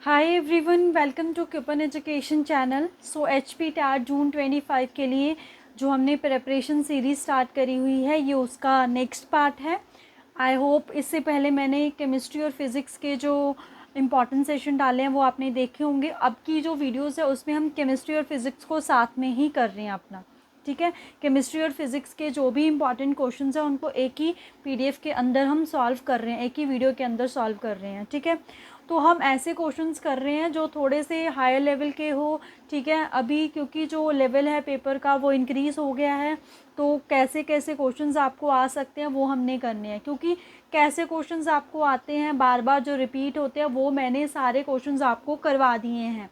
Hi everyone, welcome to क्यूपन education channel. So HP TET June 25 के लिए जो हमने प्रिपरेशन सीरीज़ स्टार्ट करी हुई है, ये उसका नेक्स्ट पार्ट है। आई होप इससे पहले मैंने केमिस्ट्री और फिज़िक्स के जो इम्पॉर्टेंट सेशन डाले हैं वो आपने देखे होंगे। अब की जो वीडियोस है उसमें हम केमिस्ट्री और फिज़िक्स को साथ में ही कर रहे हैं अपना, ठीक है। केमिस्ट्री और फिज़िक्स के जो भी इंपॉर्टेंट क्वेश्चंस हैं उनको एक ही पीडीएफ के अंदर हम सॉल्व कर रहे हैं, एक ही वीडियो के अंदर सॉल्व कर रहे हैं, ठीक है। तो हम ऐसे क्वेश्चंस कर रहे हैं जो थोड़े से हायर लेवल के हो, ठीक है। अभी क्योंकि जो लेवल है पेपर का वो इंक्रीज़ हो गया है, तो कैसे कैसे क्वेश्चंस आपको आ सकते हैं वो हमने करने हैं। क्योंकि कैसे क्वेश्चंस आपको आते हैं बार बार जो रिपीट होते हैं, वो मैंने सारे क्वेश्चंस आपको करवा दिए हैं।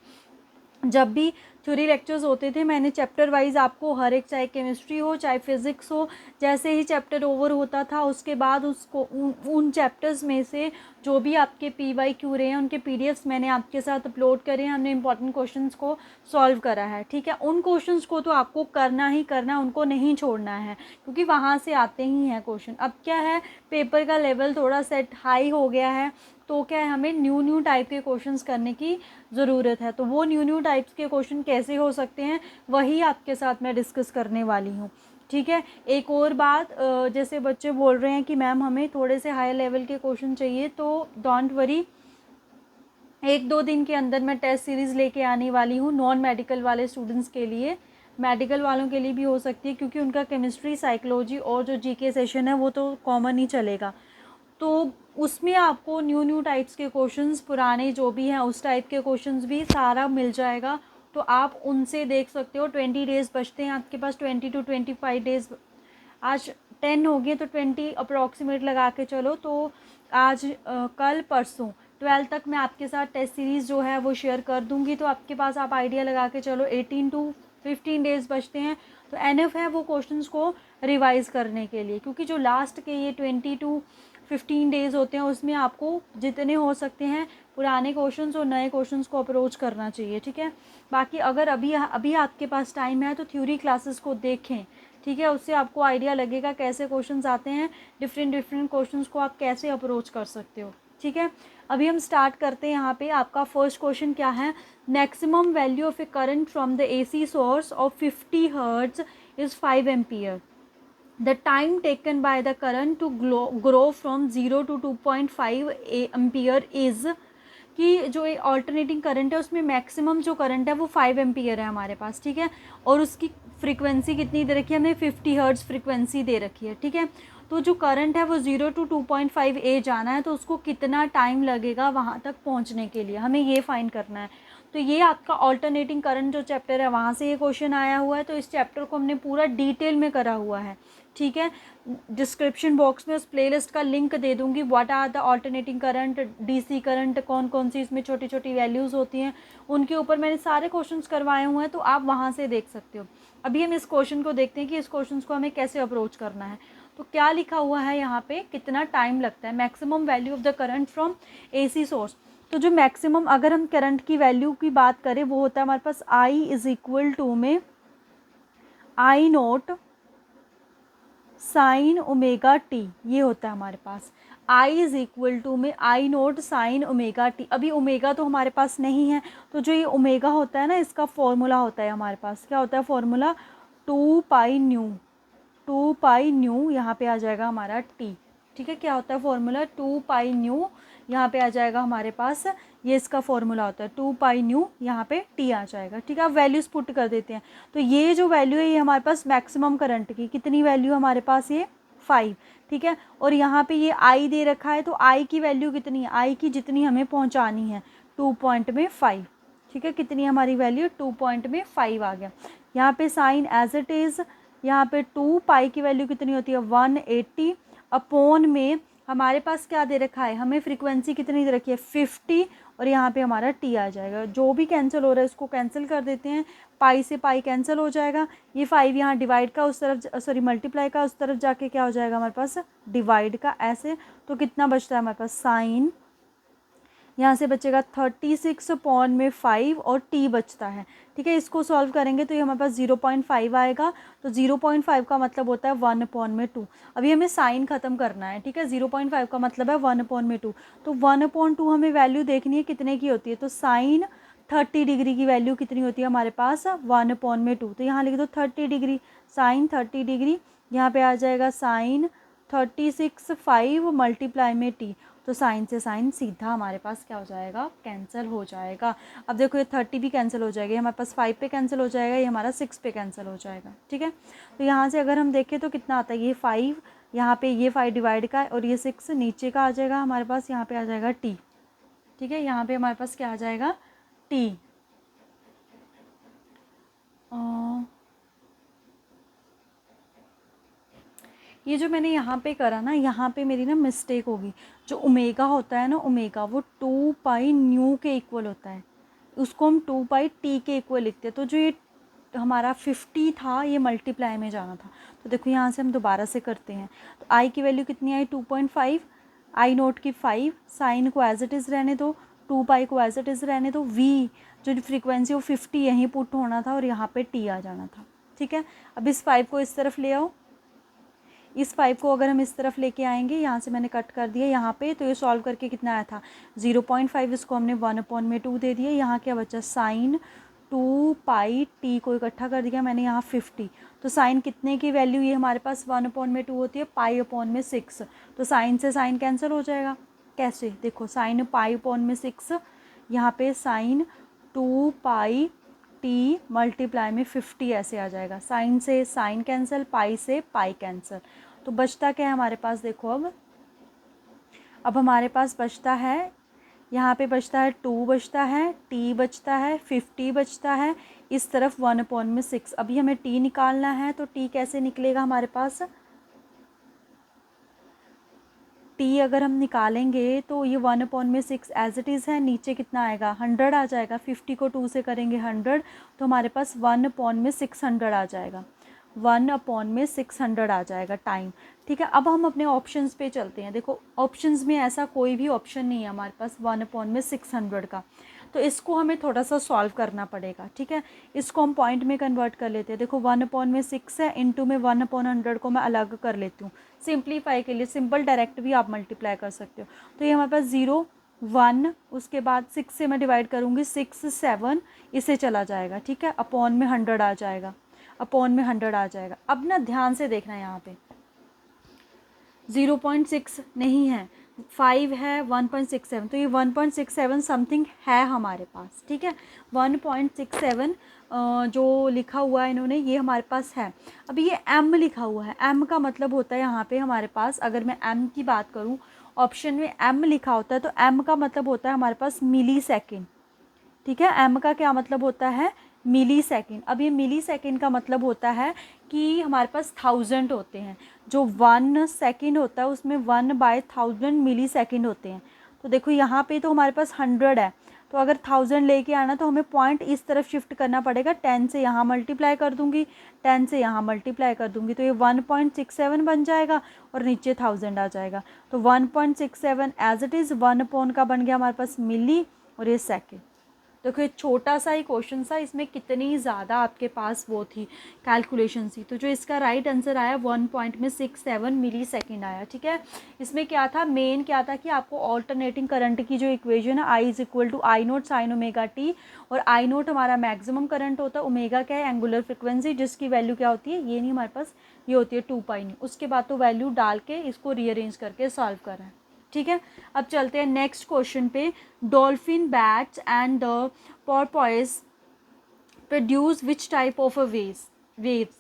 जब भी थ्योरी लेक्चर्स होते थे मैंने चैप्टर वाइज आपको हर एक, चाहे केमिस्ट्री हो चाहे फिज़िक्स हो, जैसे ही चैप्टर ओवर होता था उसके बाद उसको उन चैप्टर्स में से जो भी आपके PYQ रहे हैं उनके PDFs मैंने आपके साथ अपलोड करे हैं। हमने इंपॉर्टेंट क्वेश्चंस को सॉल्व करा है, ठीक है। उन क्वेश्चंस को तो आपको करना ही करना, उनको नहीं छोड़ना है, क्योंकि वहाँ से आते ही हैं क्वेश्चन। अब क्या है, पेपर का लेवल थोड़ा सेट हाई हो गया है, तो क्या है, हमें न्यू टाइप के क्वेश्चंस करने की ज़रूरत है। तो वो न्यू टाइप्स के क्वेश्चन कैसे हो सकते हैं वही आपके साथ मैं डिस्कस करने वाली हूँ, ठीक है। एक और बात, जैसे बच्चे बोल रहे हैं कि मैम हमें थोड़े से हाई लेवल के क्वेश्चन चाहिए, तो डोंट वरी, एक दो दिन के अंदर मैं टेस्ट सीरीज़ लेके आने वाली हूँ नॉन मेडिकल वाले स्टूडेंट्स के लिए। मेडिकल वालों के लिए भी हो सकती है, क्योंकि उनका केमिस्ट्री, साइकोलॉजी और जो जीके सेशन है वो तो कॉमन ही चलेगा। तो उसमें आपको न्यू टाइप्स के क्वेश्चंस, पुराने जो भी हैं उस टाइप के क्वेश्चंस भी सारा मिल जाएगा, तो आप उनसे देख सकते हो। 20 डेज़ बचते हैं आपके पास, 20 to 25 डेज़। आज 10 हो गए तो 20 अप्रॉक्सीमेट लगा के चलो। तो आज कल परसों 12 तक मैं आपके साथ टेस्ट सीरीज़ जो है वो शेयर कर दूंगी। तो आपके पास आप आइडिया लगा के चलो 18 to 15 डेज़ बचते हैं, तो एनफ है वो क्वेश्चंस को रिवाइज़ करने के लिए। क्योंकि जो लास्ट के ये 20 to 15 डेज़ होते हैं उसमें आपको जितने हो सकते हैं पुराने क्वेश्चंस और नए क्वेश्चंस को अप्रोच करना चाहिए, ठीक है। बाकी अगर अभी आपके पास टाइम है तो थ्योरी क्लासेस को देखें, ठीक है। उससे आपको आइडिया लगेगा कैसे क्वेश्चंस आते हैं, डिफरेंट क्वेश्चंस को आप कैसे अप्रोच कर सकते हो, ठीक है। अभी हम स्टार्ट करते हैं। यहाँ पे आपका फर्स्ट क्वेश्चन क्या है, maximum value of A current from the AC source of 50 hertz is 5 ampere. The time taken by the current to grow from 0 to 2.5 ampere is, कि जो ऑल्टरनेटिंग करंट है उसमें मैक्सिमम जो करंट है वो 5 ampere है हमारे पास, ठीक है। और उसकी फ्रीक्वेंसी कितनी दे रखी है, हमें 50 हर्ट्ज फ्रीक्वेंसी दे रखी है, ठीक है। तो जो करंट है वो 0 to 2.5 जाना है, तो उसको कितना टाइम लगेगा वहाँ तक पहुँचने के लिए, हमें ये फाइंड करना है। तो ये आपका ऑल्टरनेटिंग करंट जो चैप्टर है वहाँ से ये क्वेश्चन आया हुआ है। तो इस चैप्टर को हमने पूरा डिटेल में करा हुआ है, ठीक है। डिस्क्रिप्शन बॉक्स में उस प्लेलिस्ट का लिंक दे दूंगी। What are the alternating current, DC current, कौन कौन सी इसमें छोटी छोटी वैल्यूज़ होती हैं, उनके ऊपर मैंने सारे क्वेश्चंस करवाए हुए हैं, तो आप वहाँ से देख सकते हो। अभी हम इस क्वेश्चन को देखते हैं कि इस क्वेश्चन को हमें कैसे अप्रोच करना है। तो क्या लिखा हुआ है यहाँ पे, कितना टाइम लगता है, maximum value of the current from AC source. तो जो मैक्सिमम, अगर हम करंट की वैल्यू की बात करें, वो होता है हमारे पास I इज इक्वल टू में I note sine omega T, ये होता है हमारे पास। I इज इक्वल टू में I note sine omega T. अभी ओमेगा तो हमारे पास नहीं है, तो जो ये ओमेगा होता है ना, इसका फॉर्मूला होता है हमारे पास, क्या होता है फॉर्मूला, 2 पाई न्यू यहाँ पे आ जाएगा हमारा टी, ठीक है। क्या होता है फॉर्मूला, 2 पाई न्यू, यहाँ पे आ जाएगा हमारे पास, ये इसका फॉर्मूला होता है 2 पाई न्यू, यहाँ पे टी आ जाएगा, ठीक है। अब वैल्यूज़ पुट कर देते हैं। तो ये जो वैल्यू है ये हमारे पास मैक्सिमम करंट की, कितनी वैल्यू हमारे पास, ये 5, ठीक है। और यहाँ पे ये आई दे रखा है, तो आई की वैल्यू कितनी है, आई की जितनी हमें पहुँचानी है 2.5, ठीक है। कितनी हमारी वैल्यू, 2.5 आ गया। यहाँ पे साइन एज इट इज़, यहाँ पे 2 पाई की वैल्यू कितनी होती है 180 अपॉन में हमारे पास क्या दे रखा है, हमें फ्रीक्वेंसी कितनी दे रखी है 50, और यहाँ पे हमारा टी आ जाएगा। जो भी कैंसिल हो रहा है उसको कैंसिल कर देते हैं, पाई से पाई कैंसिल हो जाएगा। ये 5 यहाँ डिवाइड का उस तरफ, सॉरी मल्टीप्लाई का उस तरफ जाके क्या हो जाएगा हमारे पास, डिवाइड का, ऐसे। तो कितना बचता है हमारे पास, साइन यहाँ से बचेगा 36 अपॉन में 5 और t बचता है, ठीक है। इसको सॉल्व करेंगे तो ये हमारे पास 0.5 आएगा, तो 0.5 का मतलब होता है 1 अपॉन में 2। अभी हमें साइन ख़त्म करना है, ठीक है। 0.5 का मतलब है 1 अपॉन में 2, तो 1/2 हमें वैल्यू देखनी है कितने की होती है। तो साइन 30 डिग्री की वैल्यू कितनी होती है हमारे पास, 1 अपॉन में 2। तो यहाँ लिख दो 30 डिग्री, साइन 30 डिग्री, यहाँ पे आ जाएगा साइन 36 5 मल्टीप्लाई में t। तो साइन से साइन सीधा हमारे पास क्या हो जाएगा, कैंसिल हो जाएगा। अब देखो ये 30 भी कैंसिल हो जाएगा, हमारे पास 5 पे कैंसिल हो जाएगा, ये हमारा 6 पे कैंसिल हो जाएगा, ठीक है। तो यहाँ से अगर हम देखें तो कितना आता है, ये 5, यहाँ पे ये 5 डिवाइड का है और ये 6 नीचे का आ जाएगा हमारे पास, यहाँ पे आ जाएगा t, ठीक है। यहाँ पे हमारे पास क्या आ जाएगा, t। ये जो मैंने यहाँ पे करा ना, यहाँ पे मेरी ना मिस्टेक होगी। जो ओमेगा होता है ना, ओमेगा वो 2 पाई न्यू के इक्वल होता है, उसको हम 2 पाई टी के इक्वल लिखते हैं। तो जो ये हमारा 50 था ये मल्टीप्लाई में जाना था। तो देखो यहाँ से हम दोबारा से करते हैं, तो आई की वैल्यू कितनी आई, 2.5, आई नोट की 5, साइन को एज इट इज़ रहने दो, 2 पाई को एज इट इज़ रहने दो, वी जो फ्रीक्वेंसी वो 50 यहीं पुट होना था और यहाँ पे टी आ जाना था, ठीक है। अब इस 5 को इस तरफ ले आओ, इस 5 को अगर हम इस तरफ लेके आएंगे, यहाँ से मैंने कट कर दिया यहाँ पे, तो ये सॉल्व करके कितना आया था 0.5, इसको हमने 1 अपॉन में 2 दे दिया। यहाँ क्या बचा, साइन 2 पाई टी को इकट्ठा कर दिया मैंने यहाँ 50। तो साइन कितने की वैल्यू ये हमारे पास 1 अपॉन में 2 होती है, पाई अपॉन में 6। तो साइन से साइन कैंसिल हो जाएगा, कैसे, देखो साइन पाई अपॉन में 6, यहाँ पे साइन 2 पाई टी मल्टीप्लाई में 50 ऐसे आ जाएगा। साइन से साइन कैंसिल, पाई से पाई कैंसिल, तो बचता क्या है हमारे पास, देखो अब हमारे पास बचता है, यहाँ पे बचता है 2 बचता है, t बचता है, 50 बचता है, इस तरफ 1 अपॉन में 6। अभी हमें t निकालना है, तो t कैसे निकलेगा हमारे पास, t अगर हम निकालेंगे तो ये 1 अपॉन में 6 एज इट इज़ है, नीचे कितना आएगा 100 आ जाएगा, 50 को 2 से करेंगे 100, तो हमारे पास 1 अपॉन में 600 आ जाएगा, 1 अपॉन में 600 आ जाएगा टाइम, ठीक है। अब हम अपने ऑप्शंस पे चलते हैं। देखो ऑप्शंस में ऐसा कोई भी ऑप्शन नहीं है हमारे पास 1 अपॉन में 600 का, तो इसको हमें थोड़ा सा सॉल्व करना पड़ेगा, ठीक है। इसको हम पॉइंट में कन्वर्ट कर लेते हैं। देखो 1 अपॉन में 6 है, इनटू में 1 अपॉन 100 को मैं अलग कर लेती हूँ सिंप्लीफाई के लिए, सिंपल डायरेक्ट भी आप मल्टीप्लाई कर सकते हो। तो ये हमारे पास 0 1, उसके बाद 6 से मैं डिवाइड करूँगी, 6 7 इसे चला जाएगा, ठीक है, अपॉन में 100 आ जाएगा, अपॉन में 100 आ जाएगा। अब ना ध्यान से देखना, यहाँ पे 0.6 नहीं है, 5 है, 1.67, तो ये 1.67 समथिंग है हमारे पास, ठीक है। 1.67 जो लिखा हुआ है इन्होंने, ये हमारे पास है। अभी ये m लिखा हुआ है, m का मतलब होता है यहाँ पे हमारे पास, अगर मैं m की बात करूँ, ऑप्शन में m लिखा होता है, तो m का मतलब होता है हमारे पास मिली सेकेंड, ठीक है। m का क्या मतलब होता है, मिली सेकेंड। अब ये मिली सेकेंड का मतलब होता है कि हमारे पास 1000 होते हैं, जो 1 सेकेंड होता है उसमें 1/1000 मिली सेकेंड होते हैं। तो देखो यहाँ पे तो हमारे पास 100 है, तो अगर 1000 लेके आना तो हमें पॉइंट इस तरफ शिफ्ट करना पड़ेगा, 10 से यहाँ मल्टीप्लाई कर दूँगी, 10 से यहाँ मल्टीप्लाई कर दूँगी, तो ये 1.67 बन जाएगा और नीचे 1000 आ जाएगा। तो 1.67 एज इट इज़ 1 अपॉन का बन गया हमारे पास मिली, और ये सेकेंड। देखो ये छोटा सा ही क्वेश्चन था, इसमें कितनी ज़्यादा आपके पास वो थी कैलकुलेशन थी। तो जो इसका राइट आंसर आया 1.67 मिली सेकेंड आया, ठीक है। इसमें क्या था, मेन क्या था कि आपको ऑल्टरनेटिंग करंट की जो इक्वेशन है, I = I note sine omega T, और I नोट हमारा मैक्सिमम करंट होता है, ओमेगा क्या है, एंगुलर फ्रिक्वेंसी, जिसकी वैल्यू क्या होती है, ये नहीं हमारे पास, ये होती है 2 पाई नहीं। उसके बाद तो वैल्यू डाल के इसको रीअरेंज करके सॉल्व कर रहे हैं, ठीक है। अब चलते हैं नेक्स्ट क्वेश्चन पे। Dolphin, bats and the porpoise produce which type of a waves,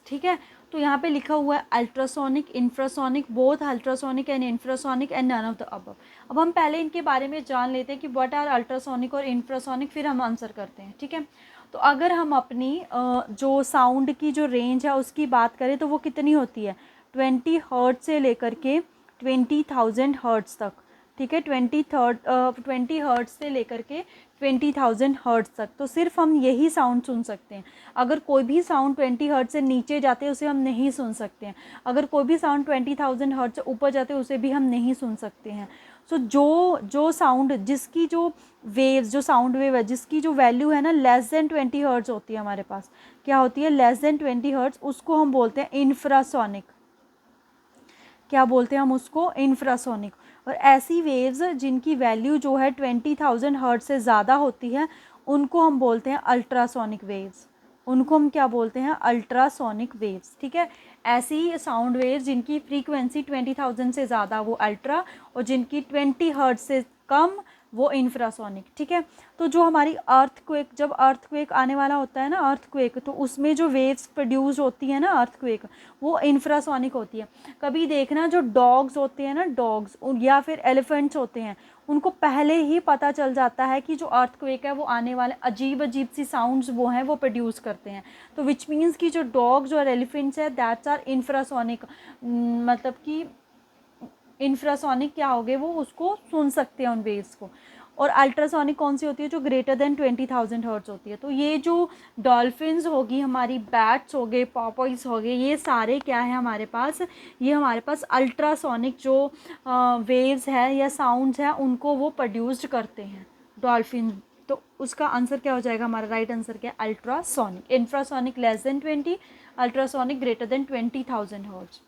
ठीक है। तो यहाँ पे लिखा हुआ है ultrasonic, infrasonic, both ultrasonic and infrasonic and none of the above. अब हम पहले इनके बारे में जान लेते हैं कि व्हाट आर अल्ट्रासोनिक और इंफ्रासोनिक, फिर हम आंसर करते हैं, ठीक है। तो अगर हम अपनी जो साउंड की जो रेंज है उसकी बात करें तो वो कितनी होती है, 20 हर्ट्ज से लेकर के 20,000 हर्ट्ज तक, ठीक है। 20 हर्ट्ज से लेकर के 20,000 हर्ट्ज तक, तो सिर्फ हम यही साउंड सुन सकते हैं। अगर कोई भी साउंड 20 हर्ट्ज से नीचे जाते हैं उसे हम नहीं सुन सकते हैं, अगर कोई भी साउंड 20,000 हर्ट्ज से ऊपर जाते हैं उसे भी हम नहीं सुन सकते हैं। सो जो साउंड जिसकी जो वेव्स जो साउंड वेव है जिसकी जो वैल्यू है ना लेस देन 20 हर्ट्ज होती है हमारे पास, क्या होती है, लेस देन 20 हर्ट्ज, उसको हम बोलते हैं इंफ्रासोनिक। क्या बोलते हैं हम उसको, इंफ्रासोनिक। और ऐसी वेव्स जिनकी वैल्यू जो है 20,000 हर्ट्ज से ज़्यादा होती है उनको हम बोलते हैं अल्ट्रासोनिक वेव्स, उनको हम क्या बोलते हैं, अल्ट्रासोनिक वेव्स। ठीक है, ऐसी साउंड वेव्स जिनकी फ्रीक्वेंसी 20,000 से ज़्यादा वो अल्ट्रा, और जिनकी 20 हर्ट्ज से कम वो इंफ्रासोनिक। ठीक है, तो जो हमारी अर्थक्वेक, जब अर्थक्वेक आने वाला होता है ना अर्थक्वेक, तो उसमें जो वेव्स प्रोड्यूस होती है ना अर्थक्वेक, वो इंफ्रासोनिक होती है। कभी देखना जो डॉग्स होते हैं ना, डॉग्स या फिर एलिफेंट्स होते हैं, उनको पहले ही पता चल जाता है कि जो अर्थक्वेक है वो आने वाले, अजीब अजीब सी साउंड्स वो हैं वो प्रोड्यूस करते हैं। तो विच मीन्स कि जो डॉग्स और एलिफेंट्स है दैट्स आर इंफ्रासोनिक, मतलब कि इंफ्रासोनिक क्या हो गए, वो उसको सुन सकते हैं उन वेव्स को। और अल्ट्रासोनिक कौन सी होती है, जो ग्रेटर देन 20,000 हर्ट्ज होती है। तो ये जो डॉल्फिन्स होगी, हमारी बैट्स हो गए, पॉपॉइज हो गए, ये सारे क्या है हमारे पास, ये हमारे पास अल्ट्रासोनिक जो वेव्स है या साउंड्स है उनको वो प्रोड्यूस्ड करते हैं डॉल्फिन। तो उसका आंसर क्या हो जाएगा, हमारा राइट आंसर क्या है, ultrasonic. Infrasonic less than 20, ultrasonic greater than 20,000 hertz.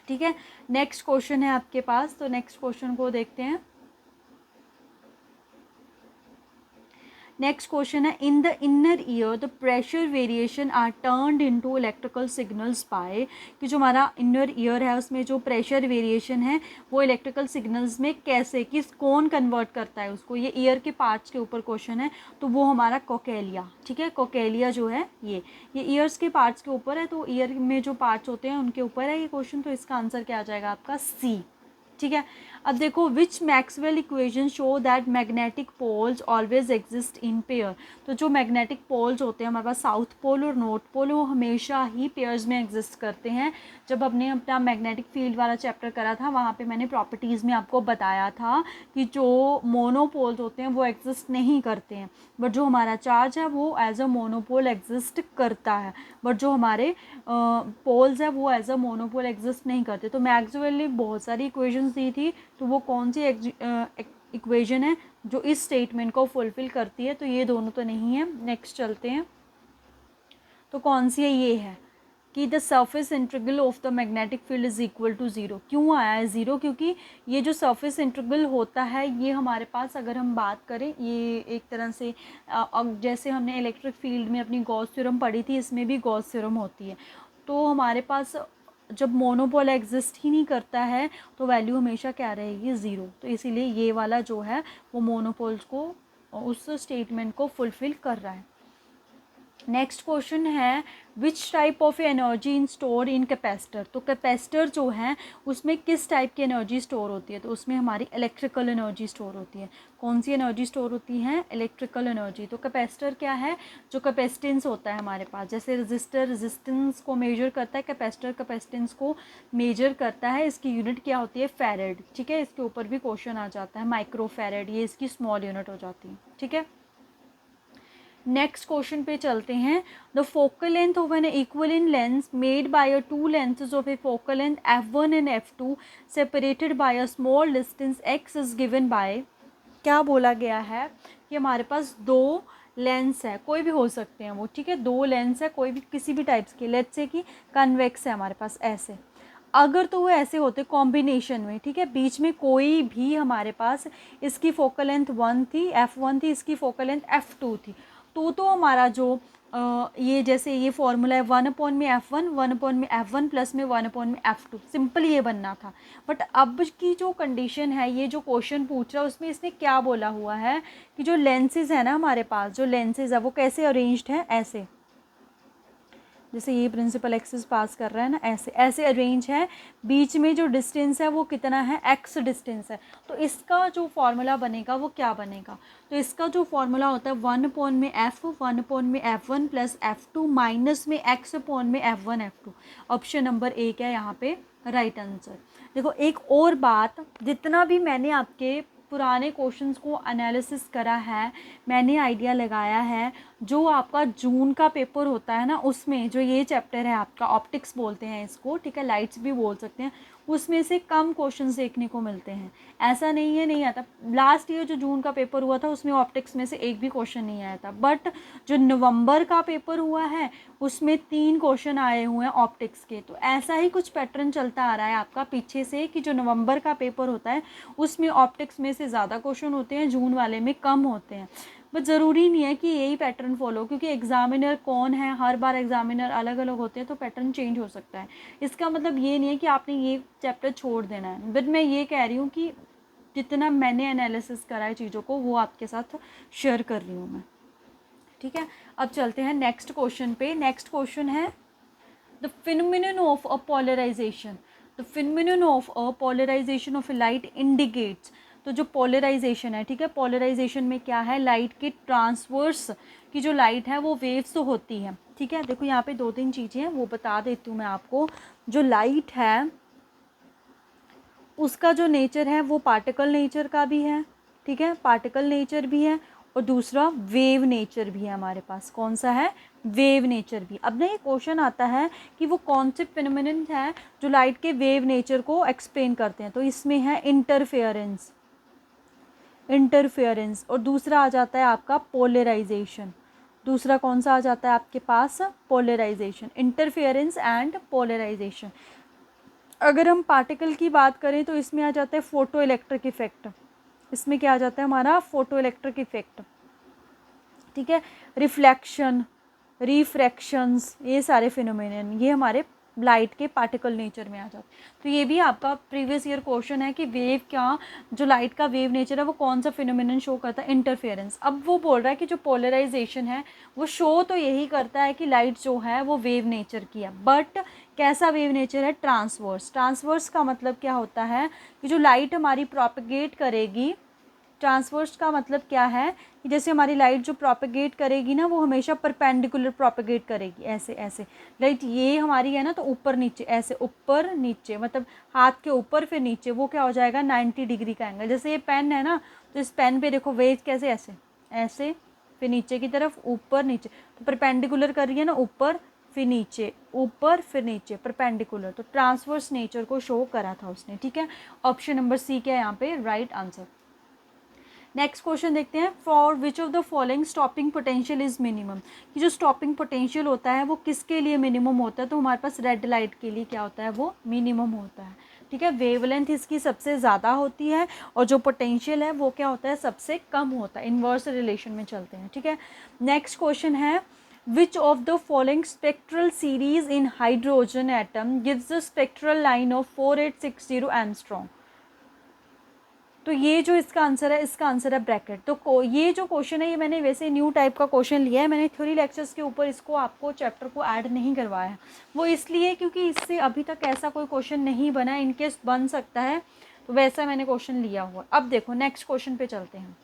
ठीक है, नेक्स्ट क्वेश्चन है आपके पास, तो नेक्स्ट क्वेश्चन को देखते हैं। नेक्स्ट क्वेश्चन है, in the inner ear the pressure variation are turned into electrical signals by, कि जो हमारा इनर ईयर है उसमें जो प्रेशर वेरिएशन है वो इलेक्ट्रिकल सिग्नल्स में कैसे, किस कौन कन्वर्ट करता है उसको, ये ईयर के पार्ट्स के ऊपर क्वेश्चन है, तो वो हमारा कोकेलिया। ठीक है, कोकेलिया जो है ये ईयर्स के पार्ट्स के ऊपर है, तो ईयर में जो पार्ट्स होते हैं उनके ऊपर है ये क्वेश्चन, तो इसका आंसर क्या आ जाएगा आपका, सी। ठीक है, अब देखो, which Maxwell equation show that magnetic poles always exist in pair. तो जो मैग्नेटिक पोल्स होते हैं हमारे पास, साउथ पोल और नॉर्थ पोल, वो हमेशा ही पेयर्स में एग्जिस्ट करते हैं। जब हमने अपना मैग्नेटिक फील्ड वाला चैप्टर करा था वहाँ पे मैंने प्रॉपर्टीज़ में आपको बताया था कि जो मोनोपोल्स होते हैं वो एग्जिस्ट नहीं करते हैं, बट जो हमारा चार्ज है वो एज अ मोनोपोल एग्जिस्ट करता है, बट जो हमारे पोल्स है वो एज अ मोनोपोल एग्जिस्ट नहीं करते। तो मैक्सवेल ने बहुत सारी इक्वेशंस दी थी, तो वो कौन सी इक्वेशन है जो इस स्टेटमेंट को फुलफिल करती है, तो ये दोनों तो नहीं है। नेक्स्ट चलते हैं, तो कौन सी है, ये है कि the surface integral of the magnetic field is equal to zero. क्यों आया है ज़ीरो, क्योंकि ये जो सरफेस इंटीग्रल होता है ये हमारे पास, अगर हम बात करें, ये एक तरह से जैसे हमने इलेक्ट्रिक फील्ड में अपनी गॉस थ्योरम पढ़ी थी, इसमें भी गॉस थ्योरम होती है। तो हमारे पास जब मोनोपोल एग्जिस्ट ही नहीं करता है तो वैल्यू हमेशा क्या रहेगी, ज़ीरो। तो इसीलिए ये वाला जो है वो मोनोपोल्स को, उस स्टेटमेंट को फुलफिल कर रहा है। नेक्स्ट क्वेश्चन है, विच type of energy in store in capacitor. तो कैपेसिटर जो है उसमें किस टाइप की एनर्जी स्टोर होती है, तो उसमें हमारी इलेक्ट्रिकल एनर्जी स्टोर होती है। कौन सी एनर्जी स्टोर होती है, इलेक्ट्रिकल एनर्जी। तो कैपेसिटर क्या है, जो कैपेसिटेंस होता है हमारे पास, जैसे रजिस्टर रेजिस्टेंस को मेजर करता है, कैपेसिटर कैपेसिटेंस को मेजर करता है। इसकी यूनिट क्या होती है, फैरेड। ठीक है, इसके ऊपर भी क्वेश्चन आ जाता है, माइक्रो फैरेड, ये इसकी स्मॉल यूनिट हो जाती है। ठीक है, नेक्स्ट क्वेश्चन पे चलते हैं। The focal length of N equivalent lens made by a to lenses of A focal length f1 and f2 separated by a small distance x is given by. क्या बोला गया है कि हमारे पास दो लेंस है, कोई भी हो सकते हैं वो, ठीक है, दो लेंस है कोई भी किसी भी टाइप्स के, लेट्स से कि कन्वेक्स है हमारे पास ऐसे, अगर तो वो ऐसे होते कॉम्बिनेशन में, ठीक है, बीच में कोई भी हमारे पास, इसकी फोकल लेंथ 1 थी, f1 थी, इसकी फोकल लेंथ f2 थी, तो हमारा जो ये जैसे ये फॉर्मूला है 1 में f1, 1 में f1 प्लस में 1 में f2, सिंपल ये बनना था। बट अब की जो कंडीशन है, ये जो क्वेश्चन पूछ रहा है उसमें इसने क्या बोला हुआ है कि जो लेंसेज है ना हमारे पास, जो लेंसेज है वो कैसे अरेंज्ड है, ऐसे, जैसे ये प्रिंसिपल एक्सिस पास कर रहा है ना, ऐसे ऐसे अरेंज है, बीच में जो डिस्टेंस है वो कितना है, x डिस्टेंस है। तो इसका जो फॉर्मूला बनेगा वो क्या बनेगा, तो इसका जो फॉर्मूला होता है 1 में f, 1 में f1 प्लस f2 माइनस में x में f1 f2। Option number A क्या है यहाँ पे राइट आंसर। देखो एक और बात, जितना भी मैंने आपके पुराने क्वेश्चंस को एनालिसिस करा है, मैंने आइडिया लगाया है, जो आपका जून का पेपर होता है ना उसमें जो ये चैप्टर है आपका, ऑप्टिक्स बोलते हैं इसको, ठीक है, लाइट्स भी बोल सकते हैं, उसमें से कम क्वेश्चंस देखने को मिलते हैं। ऐसा नहीं है नहीं आता, लास्ट ईयर जो जून का पेपर हुआ था उसमें ऑप्टिक्स में से एक भी क्वेश्चन नहीं आया था, बट जो नवंबर का पेपर हुआ है उसमें 3 क्वेश्चन आए हुए हैं ऑप्टिक्स के। तो ऐसा ही कुछ पैटर्न चलता आ रहा है आपका पीछे से कि जो नवंबर का पेपर होता है उसमें ऑप्टिक्स में से ज़्यादा क्वेश्चन होते हैं, जून वाले में कम होते हैं। बट ज़रूरी नहीं है कि यही पैटर्न फॉलो, क्योंकि एग्जामिनर कौन है, हर बार एग्जामिनर अलग अलग होते हैं, तो पैटर्न चेंज हो सकता है। इसका मतलब ये नहीं है कि आपने ये चैप्टर छोड़ देना है, बट मैं ये कह रही हूँ कि जितना मैंने एनालिसिस करा है चीज़ों को वो आपके साथ शेयर कर रही हूँ मैं, ठीक है। अब चलते हैं नेक्स्ट क्वेश्चन पे। नेक्स्ट क्वेश्चन है the phenomenon of a polarization. The phenomenon of a polarization of a light indicates. तो जो पोलराइजेशन है, ठीक है, पोलराइजेशन में क्या है, लाइट के ट्रांसवर्स की जो लाइट है वो वेव्स तो होती है, ठीक है। देखो यहाँ पे 2-3 चीज़ें हैं वो बता देती हूँ मैं आपको। जो लाइट है उसका जो नेचर है वो पार्टिकल नेचर का भी है, ठीक है, पार्टिकल नेचर भी है, और दूसरा वेव नेचर भी है हमारे पास। कौन सा है, वेव नेचर भी। अब ना ये क्वेश्चन आता है कि वो कौन से फिनोमिनन है जो लाइट के वेव नेचर को एक्सप्लेन करते हैं। तो इसमें है इंटरफेरेंस, इंटरफेरेंस, और दूसरा आ जाता है आपका पोलराइजेशन। दूसरा कौन सा आ जाता है आपके पास, पोलराइजेशन, इंटरफेरेंस एंड पोलराइजेशन। अगर हम पार्टिकल की बात करें तो इसमें आ जाता है फोटो इलेक्ट्रिक इफेक्ट। इसमें क्या आ जाता है हमारा, फोटो इलेक्ट्रिक इफेक्ट, ठीक है। रिफ्लेक्शन, रिफ्रैक्शंस, ये सारे फिनोमेनन ये हमारे लाइट के पार्टिकल नेचर में आ जाते हैं। तो ये भी आपका प्रीवियस ईयर क्वेश्चन है कि वेव क्या, जो लाइट का वेव नेचर है वो कौन सा फिनोमेनन शो करता है, इंटरफेरेंस। अब वो बोल रहा है कि जो पोलराइजेशन है वो शो तो यही करता है कि लाइट जो है वो वेव नेचर की है, बट कैसा वेव नेचर है, ट्रांसवर्स। ट्रांसवर्स का मतलब क्या होता है कि जो लाइट हमारी प्रोपेगेट करेगी, ट्रांसवर्स का मतलब क्या है कि जैसे हमारी लाइट जो प्रोपेगेट करेगी ना वो हमेशा परपेंडिकुलर प्रोपेगेट करेगी, ऐसे ऐसे। लाइट ये हमारी है ना तो ऊपर नीचे, ऐसे ऊपर नीचे, मतलब हाथ के ऊपर फिर नीचे, वो क्या हो जाएगा 90 डिग्री का एंगल। जैसे ये पेन है ना तो इस पेन पे देखो वेव कैसे, ऐसे ऐसे, फिर नीचे की तरफ, ऊपर नीचे, तो परपेंडिकुलर कर रही है ना, ऊपर फिर नीचे, ऊपर फिर नीचे, परपेंडिकुलर। तो ट्रांसवर्स नेचर को शो करा था उसने, ठीक है। ऑप्शन नंबर सी क्या है यहाँ पे राइट आंसर। नेक्स्ट क्वेश्चन देखते हैं, for which of the following stopping potential is minimum. कि जो स्टॉपिंग पोटेंशियल होता है वो किसके लिए मिनिमम होता है, तो हमारे पास रेड लाइट के लिए क्या होता है, वो मिनिमम होता है, ठीक है। वेवलेंथ इसकी सबसे ज़्यादा होती है और जो पोटेंशियल है वो क्या होता है, सबसे कम होता है। इन्वर्स रिलेशन में चलते हैं, ठीक है। नेक्स्ट क्वेश्चन है, which of the following spectral series in hydrogen atom gives the spectral line of 4860 angstrom. तो ये जो इसका आंसर है, इसका आंसर है ब्रैकेट। तो ये जो क्वेश्चन है ये मैंने वैसे न्यू टाइप का क्वेश्चन लिया है, मैंने थ्योरी लेक्चर्स के ऊपर इसको आपको चैप्टर को ऐड नहीं करवाया है। वो इसलिए क्योंकि इससे अभी तक ऐसा कोई क्वेश्चन नहीं बना, इनकेस बन सकता है तो वैसा मैंने क्वेश्चन लिया हुआ। अब देखो नेक्स्ट क्वेश्चन पे चलते हैं।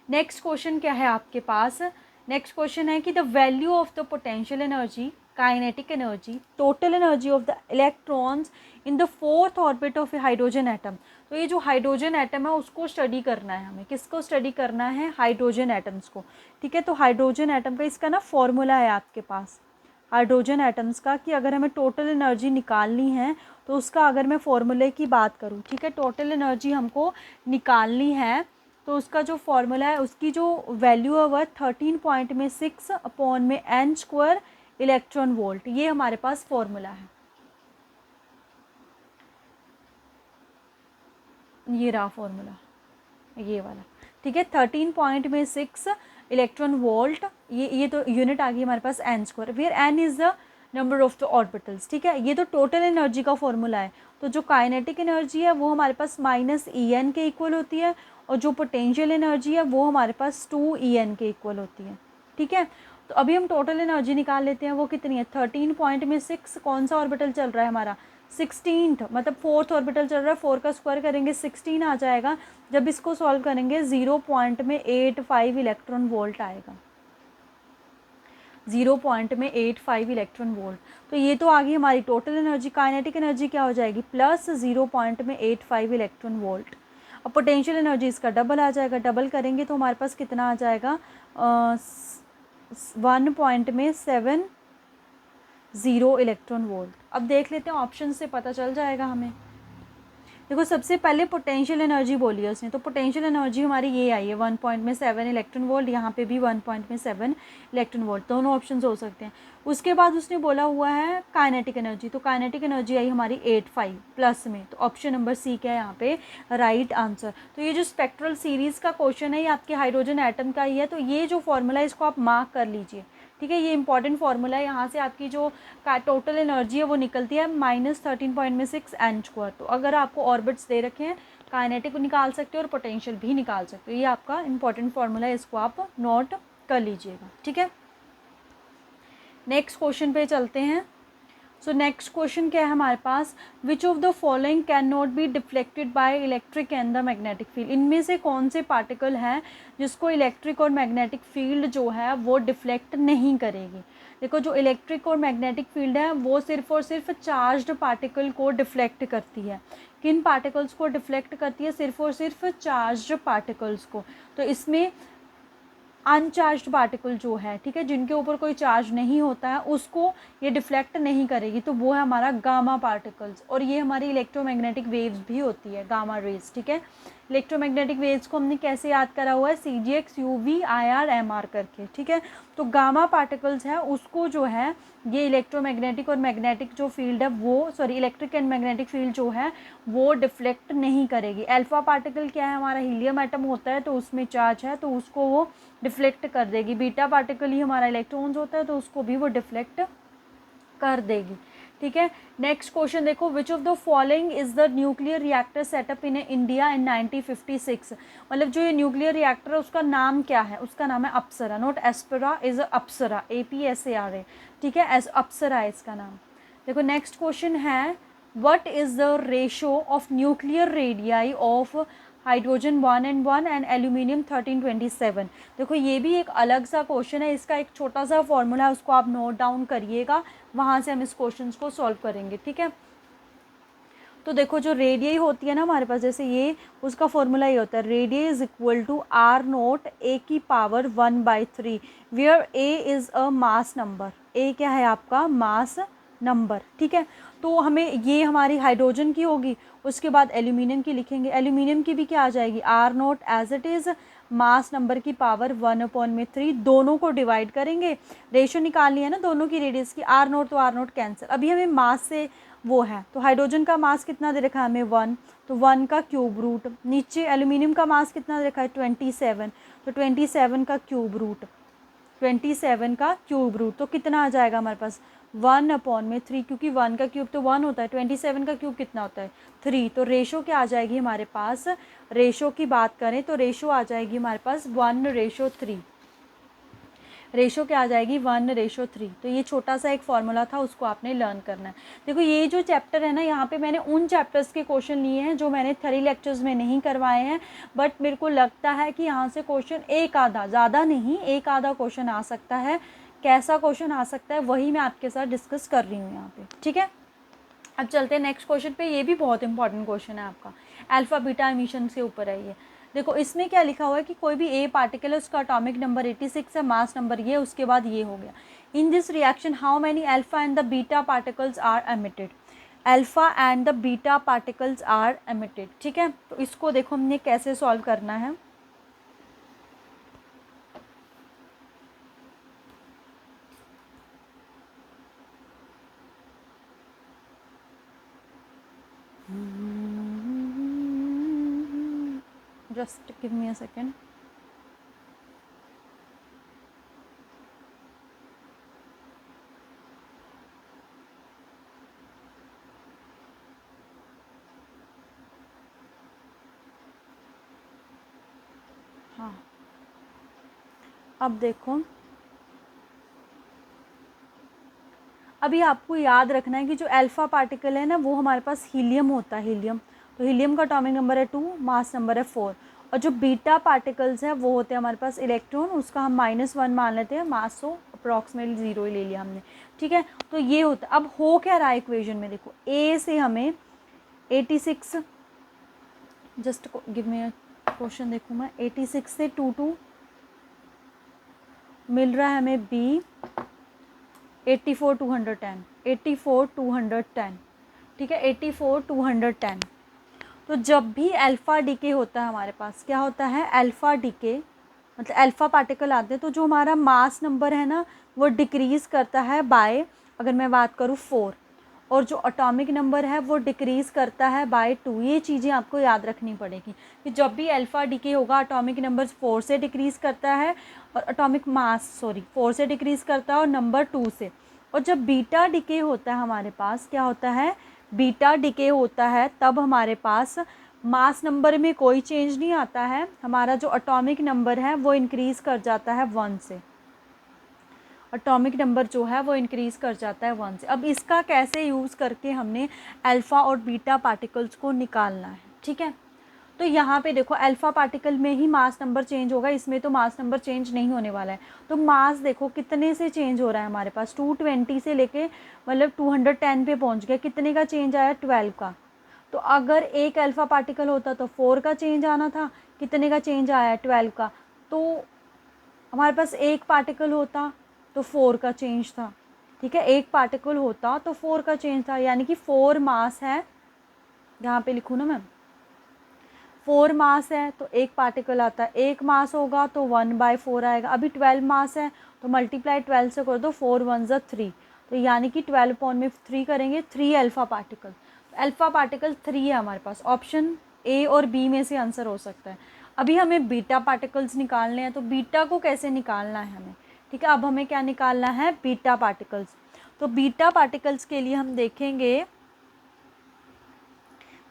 नेक्स्ट क्वेश्चन क्या है आपके पास, नेक्स्ट क्वेश्चन है कि the value of the potential energy, kinetic energy, total energy of the electrons in the fourth orbit of A hydrogen atom. तो ये जो हाइड्रोजन एटम है उसको स्टडी करना है हमें। किसको स्टडी करना है, हाइड्रोजन एटम्स को, ठीक है। तो हाइड्रोजन एटम का इसका ना फॉर्मूला है आपके पास, हाइड्रोजन एटम्स का, कि अगर हमें टोटल एनर्जी निकालनी है तो उसका अगर मैं फॉर्मूले की बात करूँ, ठीक है, टोटल एनर्जी हमको निकालनी है तो उसका जो फॉर्मूला है, उसकी जो वैल्यू है वह 13.6/n² इलेक्ट्रॉन वोल्ट। ये हमारे पास फॉर्मूला है, ये रहा फॉर्मूला, ये वाला, ठीक है। 13.6 इलेक्ट्रॉन वोल्ट, ये तो यूनिट आ गई हमारे पास n², where n is the number of the orbitals, ठीक है। ये तो टोटल एनर्जी का फॉर्मूला है। तो जो काइनेटिक एनर्जी है वो हमारे पास -En के इक्वल होती है, और जो पोटेंशियल एनर्जी है वो हमारे पास 2En के इक्वल होती है, ठीक है। तो अभी हम टोटल एनर्जी निकाल लेते हैं, वो कितनी है, 13.6, कौन सा ऑर्बिटल चल रहा है हमारा, 16th, मतलब 4th ऑर्बिटल चल रहा है, 4 का स्क्वायर करेंगे 16 आ जाएगा। जब इसको सॉल्व करेंगे 0.85 इलेक्ट्रॉन वोल्ट आएगा, 0.85 इलेक्ट्रॉन वोल्ट। तो ये तो आ गई हमारी टोटल एनर्जी। काइनेटिक एनर्जी क्या हो जाएगी, प्लस 0.85 इलेक्ट्रॉन वोल्ट। अब पोटेंशियल एनर्जी इसका डबल आ जाएगा, डबल करेंगे तो हमारे पास कितना आ जाएगा, 1.7 0 इलेक्ट्रॉन वोल्ट। अब देख लेते हैं, ऑप्शन से पता चल जाएगा हमें। देखो सबसे पहले पोटेंशियल एनर्जी बोली है उसने, तो पोटेंशियल एनर्जी हमारी ये आई है 1.7 इलेक्ट्रॉन वोल्ट, यहाँ पे भी 1.7 इलेक्ट्रॉन वोल्ट, दोनों ऑप्शन हो सकते हैं। उसके बाद उसने बोला हुआ है काइनेटिक एनर्जी, तो काइनेटिक एनर्जी आई हमारी 85 प्लस में, तो ऑप्शन नंबर सी क्या है यहाँ पे राइट आंसर। तो ये जो स्पेक्ट्रल सीरीज़ का क्वेश्चन है ये आपके हाइड्रोजन एटम का ही है, तो ये जो फॉर्मूला है इसको आप मार्क कर लीजिए, ठीक है। ये इंपॉर्टेंट फार्मूला है, यहाँ से आपकी जो टोटल एनर्जी है वो निकलती है -13.6 n²। तो अगर आपको ऑर्बिट्स दे रखे हैं, काइनेटिक निकाल सकते हो और पोटेंशियल भी निकाल सकते हो, ये आपका इंपॉर्टेंट फार्मूला है, इसको आप नोट कर लीजिएगा, ठीक है। नेक्स्ट क्वेश्चन पे चलते हैं। सो नेक्स्ट क्वेश्चन क्या है हमारे पास, which of the following can not be deflected by electric and the magnetic field. इनमें से कौन से पार्टिकल हैं जिसको इलेक्ट्रिक और मैग्नेटिक फील्ड जो है वो डिफ्लेक्ट नहीं करेगी। देखो जो इलेक्ट्रिक और मैग्नेटिक फील्ड है वो सिर्फ और सिर्फ चार्ज्ड पार्टिकल को डिफ्लेक्ट करती है। किन पार्टिकल्स को डिफ्लेक्ट करती है, सिर्फ और सिर्फ चार्ज्ड पार्टिकल्स को। तो इसमें अनचार्ज्ड पार्टिकल जो है, ठीक है, जिनके ऊपर कोई चार्ज नहीं होता है, उसको ये डिफ्लेक्ट नहीं करेगी, तो वो है हमारा गामा पार्टिकल्स। और ये हमारी इलेक्ट्रोमैग्नेटिक वेव्स भी होती है, गामा रेज, ठीक है। इलेक्ट्रोमैग्नेटिक वेव्स को हमने कैसे याद करा हुआ है, CGX UV IR MR करके, ठीक है। तो गामा पार्टिकल्स है उसको जो है ये इलेक्ट्रोमैग्नेटिक और मैग्नेटिक जो फील्ड है वो, sorry, electric and magnetic field जो है वो डिफ्लेक्ट नहीं करेगी। अल्फा पार्टिकल क्या है, हमारा हीलियम एटम होता है, तो उसमें चार्ज है तो उसको वो डिफ्लेक्ट कर देगी। बीटा पार्टिकल ही हमारा इलेक्ट्रॉन्स होता है, तो उसको भी वो डिफ्लेक्ट कर देगी, ठीक है। नेक्स्ट क्वेश्चन देखो, विच of the following is the nuclear reactor setup in India in 1956। मतलब जो ये न्यूक्लियर रिएक्टर है उसका नाम क्या है, उसका नाम है Apsara, not Aspera, is Apsara, APSARA, ठीक है, एस अप्सरा है इसका नाम। देखो नेक्स्ट क्वेश्चन है, what is the ratio of nuclear radii of hydrogen 1 and aluminium 1327। देखो ये भी एक अलग सा क्वेश्चन है, इसका एक छोटा सा फॉर्मूला है, उसको आप नोट डाउन करिएगा, वहाँ से हम इस क्वेश्चन को सॉल्व करेंगे, ठीक है। तो देखो जो रेडियई होती है ना हमारे पास, जैसे ये उसका फॉर्मूला ये होता है, radii is equal to R0 A⁻⁴ where A is a mass number. A क्या है आपका मास नंबर, ठीक है। तो हमें ये हमारी हाइड्रोजन की होगी, उसके बाद एल्यूमिनियम की लिखेंगे, एल्यूमिनियम की भी क्या आ जाएगी R0 as it is mass number की पावर 1/3, दोनों को डिवाइड करेंगे, रेशो निकालनी है ना दोनों की रेडियस की, R0 तो R0 कैंसिल। अभी हमें मास से वो है, तो हाइड्रोजन का मास कितना दे रखा है हमें 1, तो 1 का क्यूब रूट। नीचे एल्यूमिनियम का मास कितना दे रखा है 27, तो 27 का क्यूब रूट, 27 का क्यूब रूट, तो कितना आ जाएगा हमारे पास 1/3, क्योंकि 1 का क्यूब तो 1 होता है, 27 का क्यूब कितना होता है 3। तो रेशो क्या आ जाएगी हमारे पास, रेशो की बात करें तो रेशो आ जाएगी हमारे पास 1:3, रेशो क्या आ जाएगी 1:3। तो ये छोटा सा एक फॉर्मूला था, उसको आपने लर्न करना है। देखो ये जो चैप्टर है ना, यहाँ पे मैंने उन चैप्टर्स के क्वेश्चन लिए हैं जो मैंने थ्योरी लेक्चर्स में नहीं करवाए हैं, बट मेरे को लगता है कि यहाँ से क्वेश्चन एक आधा, ज़्यादा नहीं, एक आधा क्वेश्चन आ सकता है। कैसा क्वेश्चन आ सकता है वही मैं आपके साथ डिस्कस कर रही हूँ यहाँ पे, ठीक है। अब चलते हैं नेक्स्ट क्वेश्चन पे, ये भी बहुत इंपॉर्टेंट क्वेश्चन है आपका, अल्फा बीटा एमिशन के ऊपर है ये। देखो इसमें क्या लिखा हुआ है कि कोई भी ए पार्टिकल है, उसका एटॉमिक नंबर 86 है, मास नंबर ये, उसके बाद ये हो गया। In this reaction how many alpha and the beta particles are emitted, alpha and the beta particles are emitted, ठीक है। तो इसको देखो हमने कैसे सॉल्व करना है। Just give me a second. हाँ अब देखो, अभी आपको याद रखना है कि जो अल्फा पार्टिकल है ना वो हमारे पास हीलियम होता है, हीलियम, तो हीलियम का एटॉमिक नंबर है 2, मास नंबर है 4। और जो बीटा पार्टिकल्स हैं वो होते हैं हमारे पास इलेक्ट्रॉन, उसका हम -1 मान लेते हैं, मास तो अप्रॉक्सीमेटली 0 ही ले लिया हमने, ठीक है। तो ये होता, अब हो क्या रहा है इक्वेशन में, देखो ए से हमें 86, जस्ट गिव मी क्वेश्चन, देखूँ मैं, 86 से 2 मिल रहा है हमें बी, 84 210, 84 210, ठीक है, 84 210। तो जब भी अल्फ़ा डीके होता है हमारे पास, क्या होता है, अल्फ़ा डीके मतलब अल्फ़ा पार्टिकल आते हैं, तो जो हमारा मास नंबर है ना वो डिक्रीज़ करता है बाय, अगर मैं बात करूँ 4, और जो एटॉमिक नंबर है वो डिक्रीज़ करता है बाय 2। ये चीज़ें आपको याद रखनी पड़ेगी कि जब भी अल्फ़ा डीके होगा एटॉमिक नंबर 4 से डिक्रीज़ करता है, और एटॉमिक मास 4 से डिक्रीज़ करता है, और नंबर 2 से। और जब बीटा डीके होता है हमारे पास, क्या होता है, बीटा डीके होता है, तब हमारे पास मास नंबर में कोई चेंज नहीं आता है, हमारा जो एटॉमिक नंबर है वो इंक्रीज़ कर जाता है 1 से, एटॉमिक नंबर जो है वो इंक्रीज़ कर जाता है 1 से। अब इसका कैसे यूज़ करके हमने अल्फ़ा और बीटा पार्टिकल्स को निकालना है, ठीक है। तो यहाँ पे देखो अल्फ़ा पार्टिकल में ही मास नंबर चेंज होगा, इसमें तो मास नंबर चेंज नहीं होने वाला है। तो मास देखो कितने से चेंज हो रहा है हमारे पास, 220 से लेके मतलब 210 पे पहुँच गया, कितने का चेंज आया, 12 का। तो अगर एक अल्फ़ा पार्टिकल होता तो 4 का चेंज आना था, कितने का चेंज आया, 12 का। तो हमारे पास एक पार्टिकल होता तो 4 का चेंज था, ठीक है, एक पार्टिकल होता तो 4 का चेंज था, यानी कि 4 मास है, यहाँ पे लिखूँ ना मैं, 4 मास है तो एक पार्टिकल आता है, एक मास होगा तो 1/4 आएगा। अभी 12 मास है तो मल्टीप्लाई 12 से कर दो, 4 1 ज़ा 3, तो यानी कि 12 पॉइंट में 3 करेंगे, 3 अल्फ़ा पार्टिकल। अल्फ़ा पार्टिकल 3 है हमारे पास, ऑप्शन ए और बी में से आंसर हो सकता है। अभी हमें बीटा पार्टिकल्स निकालने हैं, तो बीटा को कैसे निकालना है हमें, ठीक है। अब हमें क्या निकालना है, बीटा पार्टिकल्स। तो बीटा पार्टिकल्स के लिए हम देखेंगे,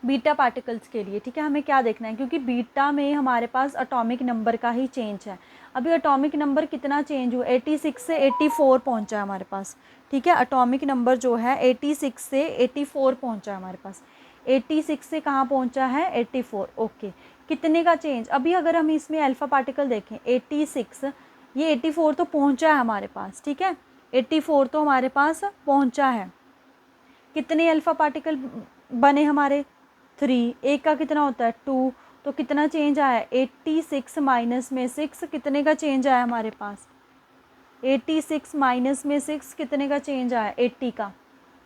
बीटा पार्टिकल्स के लिए, ठीक है, हमें क्या देखना है, क्योंकि बीटा में हमारे पास एटॉमिक नंबर का ही चेंज है। अभी एटॉमिक नंबर कितना चेंज हुआ, 86 से 84 पहुंचा है हमारे पास, ठीक है, एटॉमिक नंबर जो है 86 से 84 पहुंचा है हमारे पास, 86 से कहाँ पहुंचा है, 84, ओके। कितने का चेंज, अभी अगर हम इसमें अल्फ़ा पार्टिकल देखें 86, ये 84 तो पहुंचा है हमारे पास, ठीक है, 84 तो हमारे पास पहुंचा है। कितने अल्फ़ा पार्टिकल बने हमारे, 3, एक का कितना होता है, 2, तो कितना चेंज आया, 86 माइनस में 6, कितने का चेंज आया हमारे पास, 86 माइनस में 6 कितने का चेंज आया, 80 का,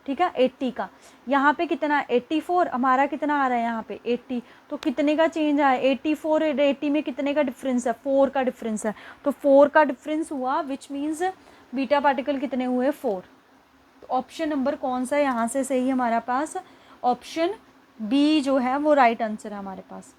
ठीक है, 80 का। यहाँ पे कितना, 84, हमारा कितना आ रहा है यहाँ पे 80, तो कितने का चेंज आया, 84 और 80 में कितने का डिफरेंस है, 4 का डिफरेंस है, तो 4 का डिफरेंस हुआ, विच मीन्स बीटा पार्टिकल कितने हुए, 4। तो ऑप्शन नंबर कौन सा है यहाँ से सही हमारा पास, ऑप्शन बी जो है वो राइट आंसर है हमारे पास,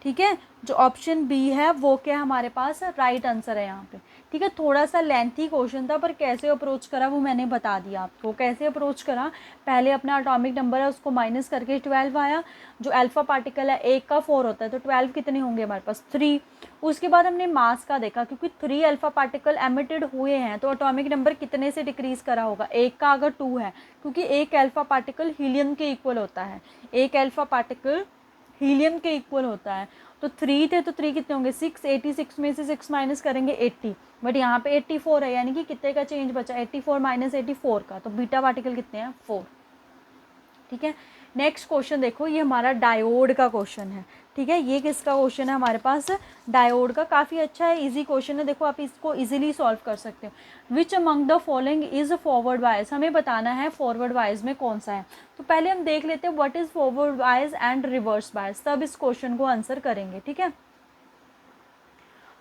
ठीक है, जो ऑप्शन बी है वो क्या हमारे पास राइट आंसर है यहाँ पे, ठीक है। थोड़ा सा लेंथी क्वेश्चन था, पर कैसे अप्रोच करा वो मैंने बता दिया आपको, कैसे अप्रोच करा, पहले अपना एटॉमिक नंबर है उसको माइनस करके 12 आया, जो अल्फ़ा पार्टिकल है एक का 4 होता है, तो 12 कितने होंगे हमारे पास, 3। उसके बाद हमने मास का देखा, क्योंकि 3 अल्फ़ा पार्टिकल एमिटेड हुए हैं, तो एटॉमिक नंबर कितने से डिक्रीज़ करा होगा, एक का अगर 2 है, क्योंकि एक अल्फ़ा पार्टिकल हीलियम के इक्वल होता है, एक अल्फ़ा पार्टिकल हीलियम के इक्वल होता है। तो 3 थे तो 3 कितने होंगे, 6, 86 में से 6 माइनस करेंगे 80, बट यहाँ पे 84 है, यानी कि कितने का चेंज बचा, 84 माइनस 84 का, तो बीटा पार्टिकल कितने हैं, 4, ठीक है। नेक्स्ट क्वेश्चन देखो, ये हमारा डायोड का क्वेश्चन है, ठीक है, ये किसका क्वेश्चन है हमारे पास, डायोड का। काफ़ी अच्छा है, इजी क्वेश्चन है, देखो आप इसको इजीली सॉल्व कर सकते हो। Which among the following is forward bias, हमें बताना है फॉरवर्ड बायस में कौन सा है। तो पहले हम देख लेते हैं what is forward bias and reverse bias, तब इस क्वेश्चन को आंसर करेंगे, ठीक है।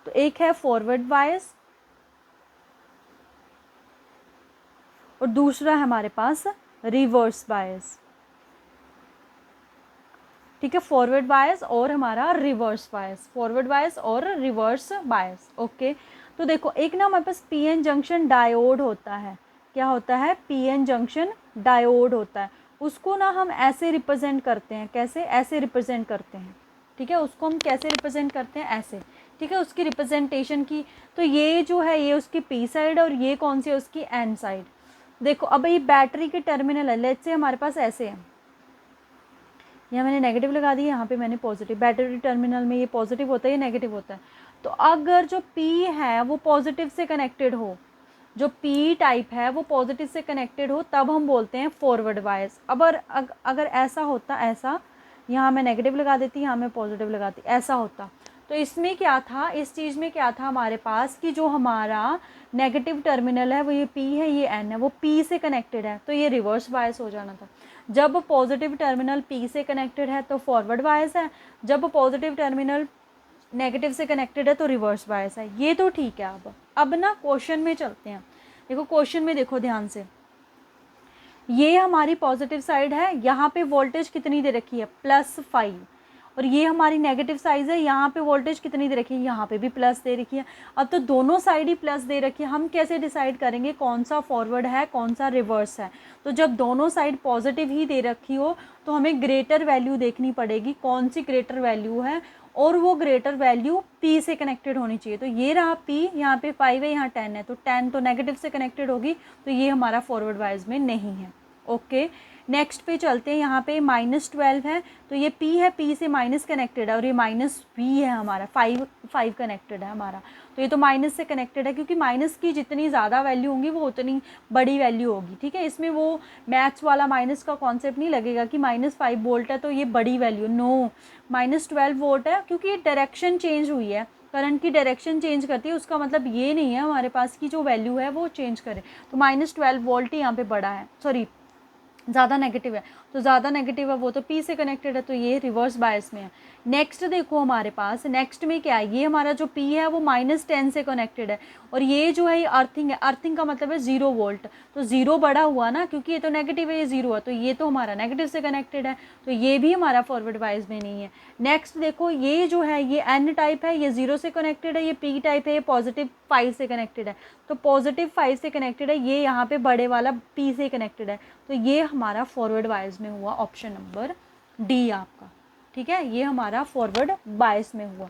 तो एक है फॉरवर्ड बायस और दूसरा है हमारे पास रिवर्स बायस, ठीक है, फॉरवर्ड बायस और हमारा रिवर्स बायस, फॉरवर्ड बायस और रिवर्स बायस, ओके। तो देखो एक ना हमारे पास पीएन जंक्शन डायोड होता है, क्या होता है, पीएन जंक्शन डायोड होता है, उसको ना हम ऐसे रिप्रेजेंट करते हैं, कैसे, ऐसे रिप्रेजेंट करते हैं, ठीक है, उसको हम कैसे रिप्रेजेंट करते हैं, ऐसे, ठीक है, उसकी रिप्रेजेंटेशन की। तो ये जो है ये उसकी पी साइड और ये कौन सी है, उसकी एन साइड। देखो अब ये बैटरी के टर्मिनल है, लेट्स से हमारे पास ऐसे है, यहाँ मैंने नेगेटिव लगा दी, यहाँ पे मैंने पॉजिटिव, बैटरी टर्मिनल में ये पॉजिटिव होता है, ये नेगेटिव होता है। तो अगर जो P है वो पॉजिटिव से कनेक्टेड हो, जो P टाइप है वो पॉजिटिव से कनेक्टेड हो, तब हम बोलते हैं फॉरवर्ड बायस। अब अगर ऐसा होता, ऐसा, यहाँ मैं नेगेटिव लगा देती, यहाँ मैं पॉजिटिव लगाती, ऐसा होता, तो इसमें क्या था, इस चीज़ में क्या था हमारे पास कि जो हमारा नेगेटिव टर्मिनल है वो ये P है, ये N है, वो P से कनेक्टेड है, तो ये रिवर्स बायस हो जाना था। जब पॉजिटिव टर्मिनल P से कनेक्टेड है तो फॉरवर्ड बायस है, जब पॉजिटिव टर्मिनल नेगेटिव से कनेक्टेड है तो रिवर्स बायस है। ये तो ठीक है। अब ना क्वेश्चन में चलते हैं। देखो क्वेश्चन में देखो ध्यान से, ये हमारी पॉजिटिव साइड है, यहाँ पे वोल्टेज कितनी दे रखी है +5, और ये हमारी नेगेटिव साइड है, यहाँ पे वोल्टेज कितनी दे रखी है, यहाँ पे भी प्लस दे रखी है। अब तो दोनों साइड ही प्लस दे रखी है, हम कैसे डिसाइड करेंगे कौन सा फॉरवर्ड है कौन सा रिवर्स है। तो जब दोनों साइड पॉजिटिव ही दे रखी हो तो हमें ग्रेटर वैल्यू देखनी पड़ेगी, कौन सी ग्रेटर वैल्यू है, और वो ग्रेटर वैल्यू P से कनेक्टेड होनी चाहिए। तो ये रहा P, यहाँ पे 5 है, यहाँ 10 है, तो 10 तो नेगेटिव से कनेक्टेड होगी, तो ये हमारा फॉरवर्ड वाइज में नहीं है। ओके, नेक्स्ट पे चलते हैं। यहाँ पे -12 है, तो ये P है, P से माइनस कनेक्टेड है, और ये -V है हमारा, 5 कनेक्टेड है हमारा, तो ये तो माइनस से कनेक्टेड है, क्योंकि माइनस की जितनी ज़्यादा वैल्यू होंगी वो उतनी बड़ी वैल्यू होगी। ठीक है, इसमें वो मैथ्स वाला माइनस का कॉन्सेप्ट नहीं लगेगा कि -5 वोल्ट है तो ये बड़ी वैल्यू, नो, -12 वोल्ट है, क्योंकि ये डायरेक्शन चेंज हुई है, करंट की डायरेक्शन चेंज करती है, उसका मतलब ये नहीं है हमारे पास की जो वैल्यू है वो चेंज करे। तो -12 वोल्ट ही यहाँ पे बड़ा है, सॉरी ज़्यादा नेगेटिव है, तो ज़्यादा नेगेटिव है वो तो P से कनेक्टेड है, तो ये रिवर्स बायस में है। नेक्स्ट देखो हमारे पास, नेक्स्ट में क्या है, ये हमारा जो P है वो -10 से कनेक्टेड है, और ये जो है ये अर्थिंग है, अर्थिंग का मतलब है 0 वोल्ट, तो 0 बड़ा हुआ ना, क्योंकि ये तो नेगेटिव है, ये 0 है, तो ये तो हमारा नेगेटिव से कनेक्टेड है, तो ये भी हमारा फॉरवर्ड बायस में नहीं है। नेक्स्ट देखो, ये जो है ये N टाइप है, ये 0 से कनेक्टेड है, ये P टाइप है, ये +5 से कनेक्टेड है, तो +5 से कनेक्टेड है, ये यहाँ पे बड़े वाला P से कनेक्टेड है, तो ये हमारा फॉरवर्ड बायस में हुआ ऑप्शन नंबर डी आपका। ठीक है, ये हमारा फॉरवर्ड बायस में हुआ।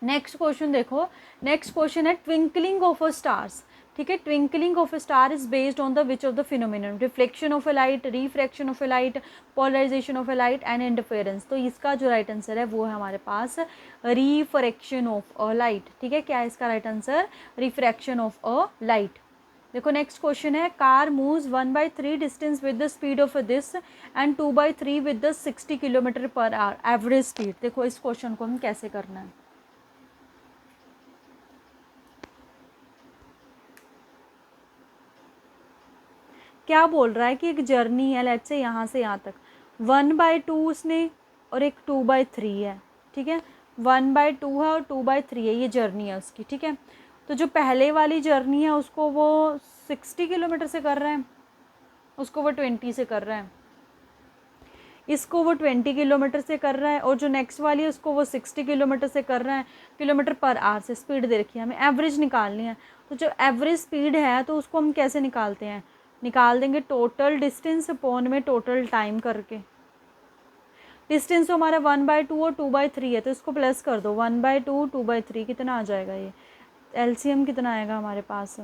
नेक्स्ट क्वेश्चन देखो, नेक्स्ट क्वेश्चन है ट्विंकलिंग ऑफ अ स्टार्स। ठीक है, twinkling of a star is based on the which of the phenomenon, reflection of a light, refraction of a light, polarization of a light and interference. तो इसका जो right answer है वो है हमारे पास रिफ्रैक्शन ऑफ अ लाइट। ठीक है, क्या है इसका right answer, refraction of a light. देखो नेक्स्ट क्वेश्चन है, car moves 1/3 distance with the speed of this and 2/3 with the 60 km/h average speed. देखो इस क्वेश्चन को हम कैसे करना है, क्या बोल रहा है कि एक जर्नी है, लेट्स से यहाँ से यहाँ तक 1/2 उसने, और एक 2/3 है। ठीक है, 1/2 है और 2/3 है, ये जर्नी है उसकी। ठीक है, तो जो पहले वाली जर्नी है उसको वो 60 किलोमीटर से कर रहे हैं, उसको वो 20 से कर रहा है, इसको वो 20 किलोमीटर से कर रहा है, और जो नेक्स्ट वाली है उसको वो 60 किलोमीटर से कर रहा है, km/h से स्पीड दे रखी है, हमें एवरेज निकालनी है। तो जो एवरेज स्पीड है तो उसको हम कैसे निकालते हैं, निकाल देंगे टोटल डिस्टेंस अपॉन में टोटल टाइम करके। डिस्टेंस तो हमारा 1/2 और 2/3 है, तो इसको प्लस कर दो, 1/2 2/3 कितना आ जाएगा, ये एलसीएम कितना आएगा हमारे पास,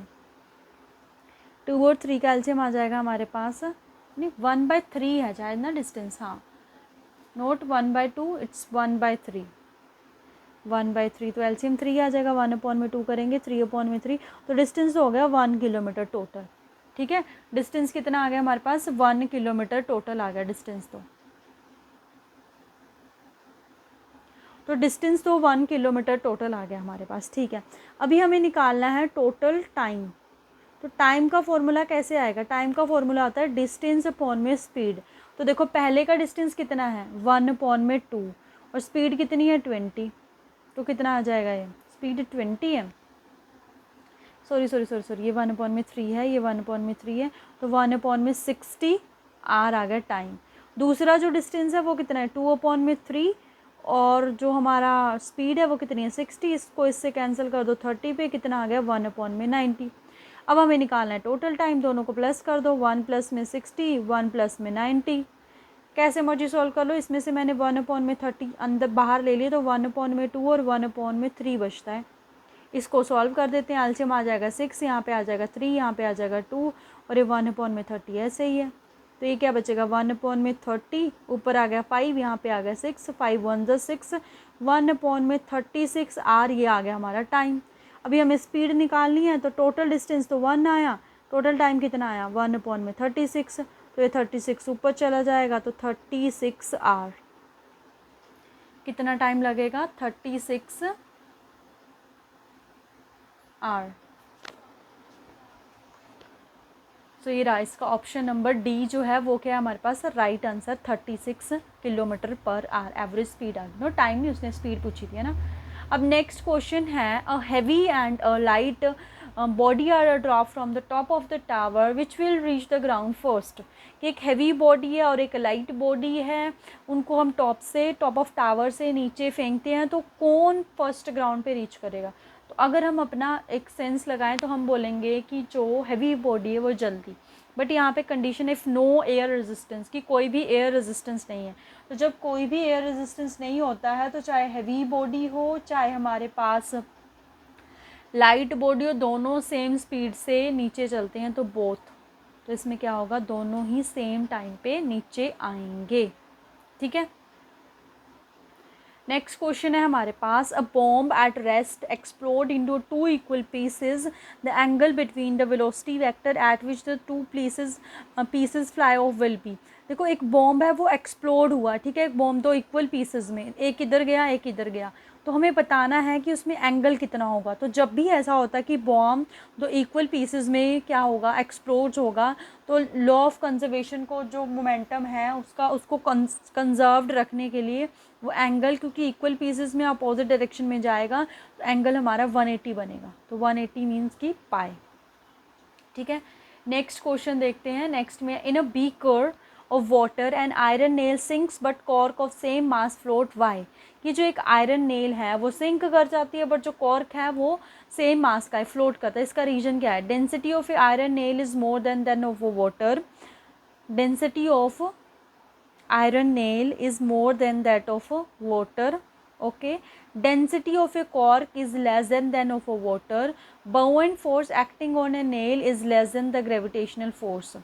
2 और 3 का एलसीएम आ जाएगा हमारे पास, नहीं 1/3 है शायद ना डिस्टेंस, हाँ नोट 1/2, इट्स 1/3, 1/3, तो एलसीएम 3 आ जाएगा, 1/2 करेंगे, 3/3, तो डिस्टेंस हो गया 1 किलोमीटर टोटल। ठीक है, डिस्टेंस कितना आ गया हमारे पास, 1 किलोमीटर टोटल आ गया डिस्टेंस। तो डिस्टेंस तो 1 किलोमीटर टोटल आ गया हमारे पास। ठीक है, अभी हमें निकालना है टोटल टाइम। तो टाइम का फॉर्मूला कैसे आएगा, टाइम का फॉर्मूला होता है डिस्टेंस अपॉन में स्पीड। तो देखो पहले का डिस्टेंस कितना है 1/2, और स्पीड कितनी है 20, तो कितना आ जाएगा, ये स्पीड 20 है, सॉरी ये 1/3 है, ये 1/3 है, तो 1/60 आर आ गया टाइम। दूसरा जो डिस्टेंस है वो कितना है 2/3, और जो हमारा स्पीड है वो कितनी है 60, इसको इससे कैंसिल कर दो 30 पे, कितना आ गया 1/90। अब हमें निकालना है टोटल टाइम, दोनों को प्लस कर दो, 1 प्लस में 60, 1 प्लस में 90, कैसे मर्जी सॉल्व कर लो। इसमें से मैंने 1/30 अंदर बाहर ले लिया, तो 1/2 और 1/3 बचता है। इसको सॉल्व कर देते हैं, एलसीएम आ जाएगा 6, यहाँ पे आ जाएगा 3, यहाँ पे आ जाएगा 2, और ये 1/30 ऐसे ही है। तो ये क्या बचेगा 1/30, ऊपर आ गया 5, यहाँ पे आ गया 6, 5 1 6, 1/36 आर, ये आ गया हमारा टाइम। अभी हमें स्पीड निकालनी है, तो टोटल डिस्टेंस तो 1 आया, टोटल टाइम कितना आया 1/36, तो ये 36 ऊपर चला जाएगा, तो 36 आर कितना टाइम लगेगा? 36 आवर। सो ये रहा इसका ऑप्शन नंबर डी जो है वो क्या है हमारे पास right answer, 36 kilometre per hour average speed आ गई। नो टाइम नहीं, उसने स्पीड पूछी थी, है ना। अब नेक्स्ट क्वेश्चन है, a heavy and a light body are drop from the top of the tower which will reach the ground first. कि एक हैवी बॉडी है और एक लाइट बॉडी है, उनको हम टॉप ऑफ टावर से नीचे फेंकते हैं, तो कौन फर्स्ट ग्राउंड पे रीच करेगा? तो अगर हम अपना एक सेंस लगाएं तो हम बोलेंगे कि जो हैवी बॉडी है वो जल्दी, बट यहाँ पे condition if no air resistance, कि कोई भी एयर रेजिस्टेंस नहीं है। तो जब कोई भी एयर रेजिस्टेंस नहीं होता है तो चाहे हैवी बॉडी हो चाहे हमारे पास लाइट बॉडी हो, दोनों सेम स्पीड से नीचे चलते हैं, तो बोथ, तो इसमें क्या होगा, दोनों ही सेम टाइम पे नीचे आएंगे। ठीक है। नेक्स्ट क्वेश्चन है हमारे पास, a bomb at rest explode into two equal pieces, the angle between the velocity vector at which the two pieces fly off will be. देखो एक बॉम्ब है वो एक्सप्लोड हुआ, ठीक है, एक बॉम्ब दो इक्वल पीसेस में, एक इधर गया एक इधर गया, तो हमें बताना है कि उसमें एंगल कितना होगा। तो जब भी ऐसा होता है कि बॉम्ब दो इक्वल पीसेस में क्या होगा, एक्सप्लोड होगा, तो लॉ ऑफ कंजर्वेशन को जो मोमेंटम है उसको कंजर्व्ड रखने के लिए वो एंगल, क्योंकि इक्वल पीसेस में अपोजिट डायरेक्शन में जाएगा, तो एंगल हमारा 180 बनेगा। तो 180 मीन्स की पाई। ठीक है। नेक्स्ट क्वेश्चन देखते हैं। नेक्स्ट में, in a beaker of water and iron nail sinks but cork of same mass float why. कि जो एक आयरन नेल है वो सिंक कर जाती है, बट जो कॉर्क है वो सेम मास का है, फ्लोट करता है। इसका रीजन क्या है? Density of A iron nail is more than of water. Density of iron nail is more than that of water. Okay. Density of a cork is less than of a water. Buoyant force acting on a nail is less than the gravitational force.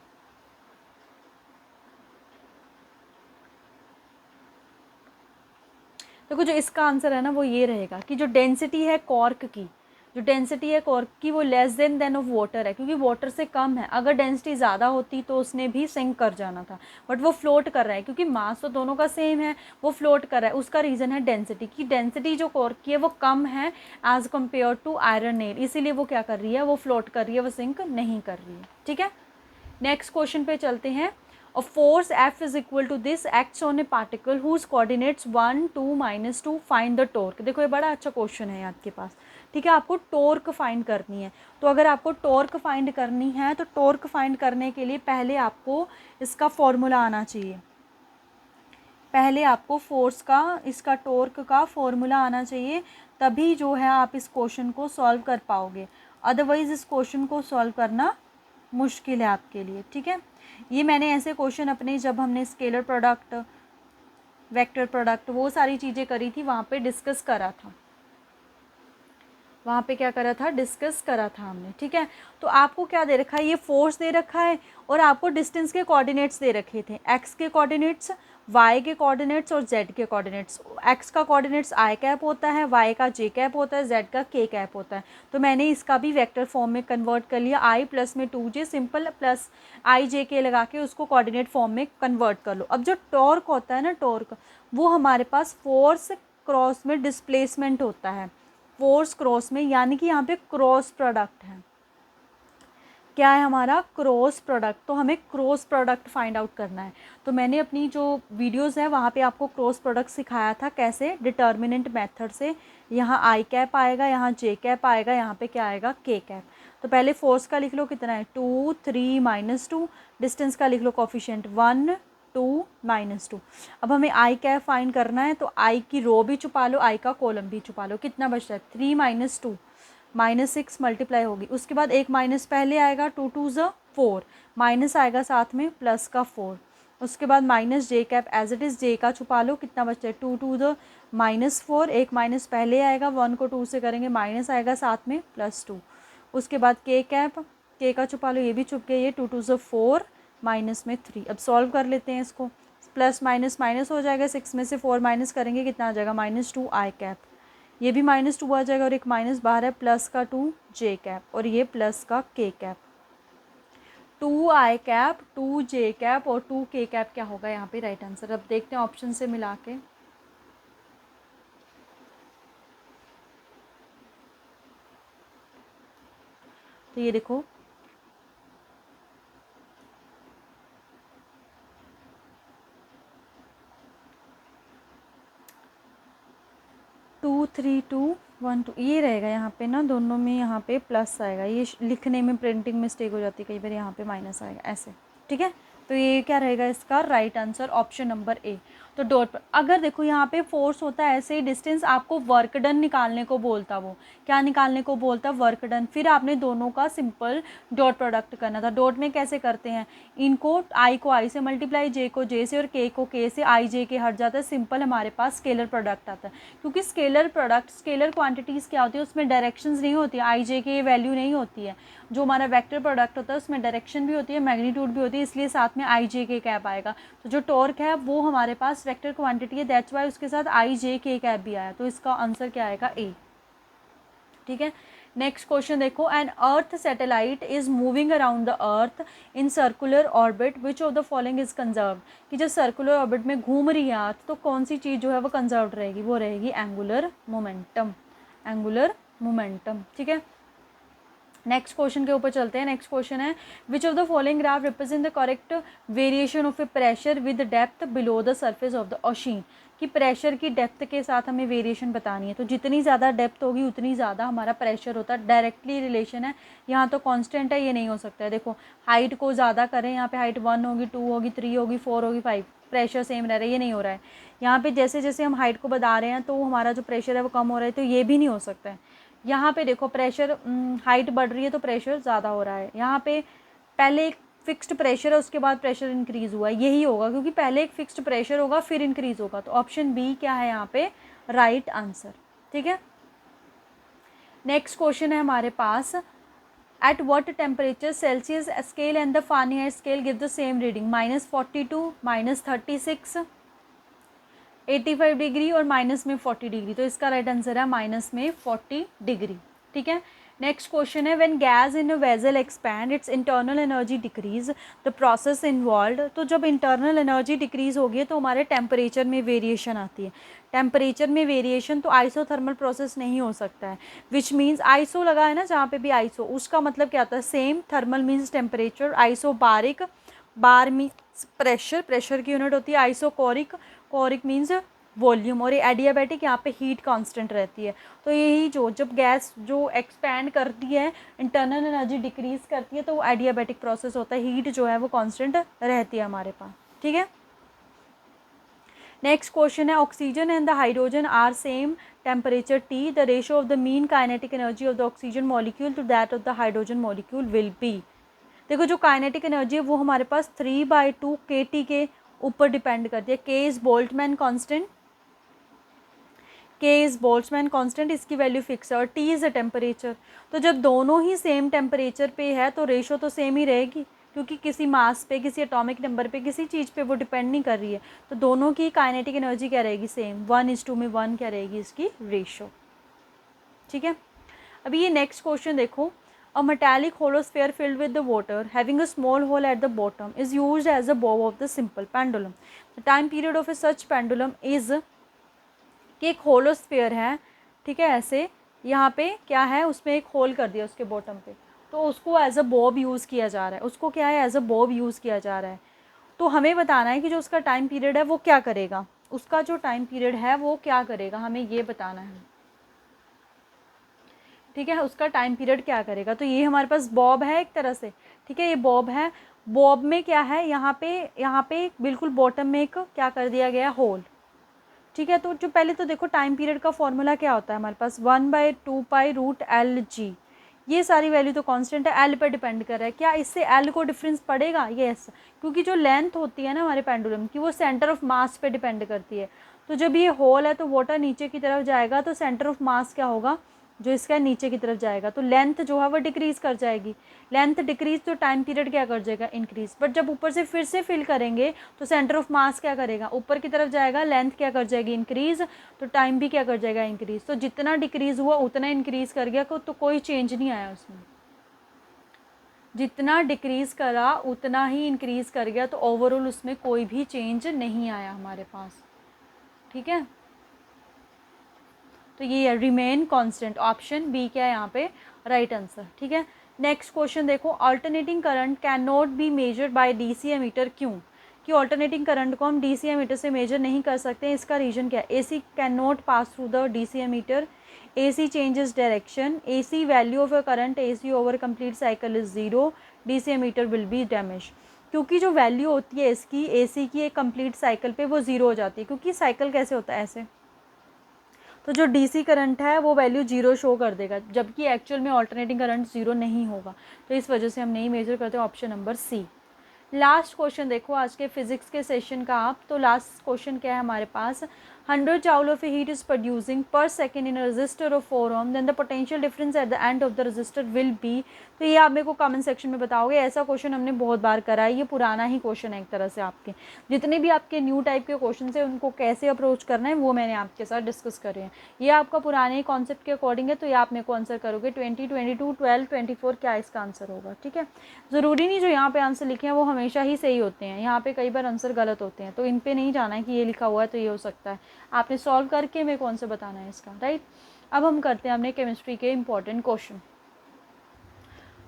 देखो जो इसका answer है ना वो ये रहेगा कि जो डेंसिटी है कॉर्क की, जो डेंसिटी है कॉर्क की वो लेस देन ऑफ वाटर है, क्योंकि वाटर से कम है। अगर डेंसिटी ज़्यादा होती तो उसने भी सिंक कर जाना था, बट वो फ्लोट कर रहा है, क्योंकि मास तो दोनों का सेम है, वो फ्लोट कर रहा है। उसका रीज़न है डेंसिटी, की डेंसिटी जो कॉर्क की है वो कम है as compare to iron nail, इसीलिए वो क्या कर रही है, वो फ्लोट कर रही है, वो सिंक नहीं कर रही है। ठीक है। नेक्स्ट क्वेश्चन पे चलते हैं। A force F is equal to this acts on a particle whose coordinates 1, 2, -2. Find the torque. देखो ये बड़ा अच्छा क्वेश्चन है आपके पास। ठीक है, आपको टॉर्क फाइंड करनी है। तो अगर आपको टॉर्क फाइंड करनी है तो टॉर्क फाइंड करने के लिए पहले आपको इसका फॉर्मूला आना चाहिए। पहले आपको फोर्स का, इसका टॉर्क का फॉर्मूला आना चाहिए, तभी जो है आप इस क्वेश्चन को सॉल्व कर पाओगे। अदरवाइज़ इस क्वेश्चन को सॉल्व करना मुश्किल है आपके लिए। ठीक है। ये मैंने ऐसे क्वेश्चन अपने, जब हमने स्केलर प्रोडक्ट, वेक्टर प्रोडक्ट, वो सारी चीज़ें करी थी, वहाँ पे डिस्कस करा था। वहाँ पे क्या करा था, डिस्कस करा था हमने। ठीक है। तो आपको क्या दे रखा है, ये फोर्स दे रखा है और आपको डिस्टेंस के कोऑर्डिनेट्स दे रखे थे, एक्स के कोऑर्डिनेट्स, वाई के कोऑर्डिनेट्स और जेड के कोऑर्डिनेट्स। एक्स का कोऑर्डिनेट्स आई कैप होता है, वाई का जे कैप होता है, जेड का के कैप होता है। तो मैंने इसका भी वेक्टर फॉर्म में कन्वर्ट कर लिया, आई प्लस में 2j सिंपल प्लस आई जे के लगा के उसको कोऑर्डिनेट फॉर्म में कन्वर्ट कर लो। अब जो टॉर्क होता है ना, टॉर्क वो हमारे पास फोर्स क्रॉस में डिस्प्लेसमेंट होता है, फोर्स क्रॉस में, यानी कि यहाँ पे क्रॉस प्रोडक्ट है। क्या है हमारा, क्रॉस प्रोडक्ट। तो हमें क्रॉस प्रोडक्ट फाइंड आउट करना है। तो मैंने अपनी जो वीडियोस है वहाँ पे आपको क्रॉस प्रोडक्ट सिखाया था कैसे, डिटर्मिनेंट मेथड से। यहाँ आई कैप आएगा, यहाँ जे कैप आएगा, यहाँ पे क्या आएगा, के कैप। तो पहले फोर्स का लिख लो, कितना है 2, 3, -2। डिस्टेंस का लिख लो कोफिशिएंट 1, 2, -2। अब हमें आई कैप फाइंड करना है, तो आई की रो भी छुपा लो, आई का कॉलम भी छुपा लो। कितना बचता है, 3 - 2, -6 मल्टीप्लाई होगी। उसके बाद एक माइनस पहले आएगा, 2 2 ज़ 4, माइनस आएगा साथ में प्लस का 4। उसके बाद minus J cap as it is, J का छुपा लो, कितना बचता है 2 2 ज़ -4, एक माइनस पहले आएगा, 1 को 2 से करेंगे माइनस आएगा साथ में +2। उसके बाद के कैप, के का छुपा लो, ये भी छुप गया, ये 2 2 ज़ 4, माइनस में 3। अब सॉल्व कर लेते हैं इसको, प्लस माइनस माइनस हो जाएगा, 6 में से 4 माइनस करेंगे कितना आ जाएगा, -2 आई कैप। ये भी -2 आ जाएगा और एक माइनस बाहर है, प्लस का 2 जे कैप और ये प्लस का के कैप। 2 आई कैप, 2 जे कैप और 2 के कैप क्या होगा यहाँ पे राइट आंसर। अब देखते हैं ऑप्शन से मिला के। तो ये देखो 23212 ये रहेगा यहाँ पे ना, दोनों में यहाँ पे प्लस आएगा, ये लिखने में प्रिंटिंग मिस्टेक हो जाती है कई बार, यहाँ पे माइनस आएगा ऐसे, ठीक है। तो ये क्या रहेगा इसका right answer, option number A. तो डॉट पर अगर देखो यहाँ पे फोर्स होता है ऐसे ही डिस्टेंस, आपको वर्क डन निकालने को बोलता, वो क्या निकालने को बोलता, वर्क डन, फिर आपने दोनों का सिंपल डॉट प्रोडक्ट करना था। डॉट में कैसे करते हैं, इनको आई को आई से मल्टीप्लाई, जे को जे से और के को के से, आई जे के हट जाता है, सिंपल हमारे पास स्केलर प्रोडक्ट आता है। क्योंकि स्केलर प्रोडक्ट, स्केलर क्वांटिटीज़ क्या होती है, उसमें डायरेक्शंस नहीं होती है, आई जे की वैल्यू नहीं होती है। जो हमारा वेक्टर प्रोडक्ट होता है उसमें डायरेक्शन भी होती है, मैग्नीट्यूड भी होती है, इसलिए साथ में आई जे के कैप आएगा। तो जो टॉर्क है वो हमारे पास वेक्टर क्वांटिटी है, दैट्स वाई उसके साथ आई जे के कैप भी आया, तो इसका आंसर क्या आएगा, ए, ठीक है। नेक्स्ट क्वेश्चन देखो, an earth satellite is moving around the earth in circular orbit, which of the following is conserved, कि जब सर्कुलर ऑर्बिट में घूम रही है अर्थ तो कौन सी चीज़ जो है वो कंजर्व्ड रहेगी, वो रहेगी एंगुलर मोमेंटम, एंगुलर मोमेंटम, ठीक है। नेक्स्ट क्वेश्चन के ऊपर चलते हैं। नेक्स्ट क्वेश्चन है, which of the following graph represent the correct variation of A pressure with depth below the surface of the ocean, कि प्रेशर की डेप्थ के साथ हमें वेरिएशन बतानी है। तो जितनी ज़्यादा डेप्थ होगी उतनी ज़्यादा हमारा प्रेशर होता है, डायरेक्टली रिलेशन है। यहाँ तो कांस्टेंट है, ये नहीं हो सकता है। देखो हाइट को ज़्यादा करें, यहाँ पे हाइट 1 होगी, 2 होगी, 3 होगी, 4 होगी, 5, प्रेशर सेम रह रहा है, ये नहीं हो रहा है। यहाँ पे जैसे जैसे हम हाइट को बढ़ा रहे हैं तो हमारा जो प्रेशर है वो कम हो रहा है, तो ये भी नहीं हो सकता है। यहाँ पे देखो प्रेशर, हाइट बढ़ रही है तो प्रेशर ज़्यादा हो रहा है। यहाँ पे पहले एक फिक्स्ड प्रेशर है, उसके बाद प्रेशर इंक्रीज़ हुआ है, यही होगा, क्योंकि पहले एक फिक्स्ड प्रेशर होगा फिर इंक्रीज़ होगा। तो ऑप्शन बी क्या है यहाँ पे राइट आंसर, ठीक है। नेक्स्ट क्वेश्चन है हमारे पास, at what temperature Celsius scale and the Fahrenheit scale give the same reading, -42, -36, 85 degree और माइनस में 40 डिग्री। तो इसका राइट आंसर है माइनस में 40 डिग्री, ठीक है। नेक्स्ट क्वेश्चन है, when gas in a vessel expand it's internal energy decrease the process involved. तो जब इंटरनल एनर्जी डिक्रीज होगी तो हमारे टेम्परेचर में वेरिएशन आती है। टेम्परेचर में वेरिएशन तो आइसोथर्मल प्रोसेस नहीं हो सकता है, विच मीन्स आइसो लगा है ना जहाँ पे भी आइसो, उसका मतलब क्या होता है same, thermal means temperature, isobaric, बार मीन्स प्रेशर, प्रेशर की यूनिट होती है, आइसोकोरिक, कोरिक मीन्स वॉल्यूम, और ये एडियाबैटिक, यहाँ पे हीट कांस्टेंट रहती है। तो यही जो जब गैस जो एक्सपैंड करती है, इंटरनल एनर्जी डिक्रीज करती है, तो वो एडियाबैटिक प्रोसेस होता है, हीट जो है वो कांस्टेंट रहती है हमारे पास, ठीक है। नेक्स्ट क्वेश्चन है, oxygen and the hydrogen are same temperature T, the ratio of the mean kinetic energy of the oxygen molecule to that of the hydrogen molecule will be. देखो जो काइनेटिक एनर्जी है वो हमारे पास 3/2 kT के ऊपर depend करती है। K is Boltzmann constant, K is Boltzmann constant, इसकी वैल्यू फिक्स है, और T इज़ अ टेम्परेचर। तो जब दोनों ही सेम टेम्परेचर पे है तो रेशो तो सेम ही रहेगी, क्योंकि किसी मास पे, किसी एटॉमिक नंबर पे, किसी चीज़ पे वो डिपेंड नहीं कर रही है। तो दोनों की काइनेटिक एनर्जी क्या रहेगी, सेम, 1:2 में 1 क्या रहेगी इसकी रेशो, ठीक है। अभी ये नेक्स्ट क्वेश्चन देखो, a metallic hollow sphere filled with the water having a small hole at the bottom is used as a bob of the simple pendulum. The time period of a such pendulum is, कि एक होलो sphere है, ठीक है, ऐसे यहाँ पे क्या है, उसमें एक होल कर दिया उसके बॉटम पे, तो उसको एज अ बॉब यूज़ किया जा रहा है, उसको क्या है एज अ बॉब यूज़ किया जा रहा है। तो हमें बताना है कि जो उसका टाइम पीरियड है वो क्या करेगा, उसका जो टाइम पीरियड है वो क्या करेगा, हमें ये बताना है, ठीक है, उसका टाइम पीरियड क्या करेगा। तो ये हमारे पास बॉब है एक तरह से, ठीक है, ये बॉब है। बॉब में क्या है, यहाँ पे बिल्कुल बॉटम में एक क्या कर दिया गया, होल, ठीक है। तो जो पहले तो देखो टाइम पीरियड का फॉर्मूला क्या होता है हमारे पास, 1/2π√L/g। ये सारी वैल्यू तो कांस्टेंट है, एल पे डिपेंड कर रहा है, क्या इससे एल को डिफरेंस पड़ेगा, यस, क्योंकि जो लेंथ होती है ना हमारे पेंडुलम की वो सेंटर ऑफ मास पे डिपेंड करती है। तो जब ये होल है तो वाटर नीचे की तरफ जाएगा, तो सेंटर ऑफ मास क्या होगा, जो इसका नीचे की तरफ जाएगा, तो लेंथ जो है वो डिक्रीज़ कर जाएगी। लेंथ डिक्रीज तो टाइम पीरियड क्या कर जाएगा, इंक्रीज। बट जब ऊपर से फिर से फिल करेंगे तो सेंटर ऑफ मास क्या करेगा, ऊपर की तरफ जाएगा, लेंथ क्या कर जाएगी, इंक्रीज, तो टाइम भी क्या कर जाएगा, इंक्रीज। तो जितना डिक्रीज हुआ उतना इंक्रीज कर गया, तो कोई चेंज नहीं आया उसमें, जितना डिक्रीज करा उतना ही इंक्रीज कर गया, तो ओवरऑल उसमें कोई भी चेंज नहीं आया हमारे पास, ठीक है। तो ये रिमेन कांस्टेंट, ऑप्शन बी क्या है यहाँ पे राइट आंसर। ठीक है, नेक्स्ट क्वेश्चन देखो, alternating current can not be measured by DC ammeter, क्यों? कि अल्टरनेटिंग करंट को हम डीसी एमीटर से मेजर नहीं कर सकते, इसका रीजन क्या है? AC can not pass through the DC ammeter, AC changes direction, AC value of a current AC over complete cycle is 0, DC emitter will be damaged। क्योंकि जो वैल्यू होती है इसकी AC की एक कंप्लीट साइकिल पे वो ज़ीरो हो जाती है, क्योंकि साइकिल कैसे होता है ऐसे, तो जो DC करंट है वो वैल्यू जीरो शो कर देगा, जबकि एक्चुअल में ऑल्टरनेटिंग करंट ज़ीरो नहीं होगा, तो इस वजह से हम नहीं मेजर करते, option number C. Last question देखो आज के फिजिक्स के सेशन का आप, तो लास्ट क्वेश्चन क्या है हमारे पास, 100 joule of heat is producing per second in a resistor of 4 ohm, then the potential difference at the end of the resistor will be। तो ये आप मेरे को कमेंट सेक्शन में बताओगे, ऐसा क्वेश्चन हमने बहुत बार करा है, ये पुराना ही क्वेश्चन है एक तरह से, आपके जितने भी आपके न्यू टाइप के क्वेश्चन है उनको कैसे अप्रोच करना है वो मैंने आपके साथ डिस्कस करे हैं, ये आपका पुराने कॉन्सेप्ट के अकॉर्डिंग है, तो ये आप मेरे को आंसर करोगे 20, 22, 12, 24 क्या इसका आंसर होगा। ठीक है, ज़रूरी नहीं जो यहाँ पे आंसर लिखे हैं वो हमेशा ही सही होते हैं, यहाँ पे कई बार आंसर गलत होते हैं, तो इन पे नहीं जाना है कि ये लिखा हुआ है तो ये हो सकता है, आपने सॉल्व करके मेरे कौन से बताना है इसका, राइट। अब हम करते हैं अपने केमिस्ट्री के इंपॉर्टेंट क्वेश्चन।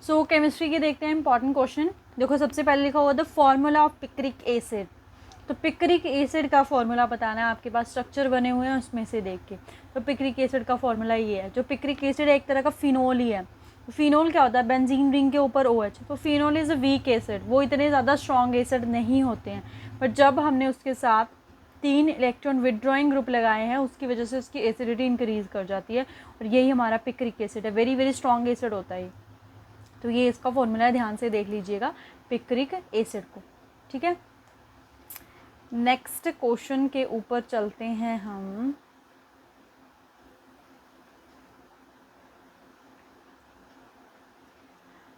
सो केमिस्ट्री के देखते हैं इंपॉर्टेंट क्वेश्चन। देखो सबसे पहले लिखा हुआ the formula of picric acid, तो पिक्रिक एसिड का फॉर्मूला बताना है, आपके पास स्ट्रक्चर बने हुए हैं उसमें से देख के, तो पिक्रिक एसिड का फॉर्मूला ये है, जो पिक्रिक एसिड एक तरह का फिनोल ही है, तो फिनोल क्या होता है, बेंजीन रिंग के ऊपर OH, तो phenol is a weak acid, वो इतने ज़्यादा स्ट्रॉन्ग एसिड नहीं होते हैं, बट जब हमने उसके साथ 3 इलेक्ट्रॉन विदड्रॉइंग ग्रुप लगाए हैं उसकी वजह से उसकी एसिडिटी इंक्रीज़ कर जाती है, और यही हमारा पिक्रिक एसिड है, वेरी वेरी स्ट्रॉन्ग एसिड होता है, तो ये इसका फॉर्मूला ध्यान से देख लीजिएगा पिक्रिक एसिड को। ठीक है, नेक्स्ट क्वेश्चन के ऊपर चलते हैं हम।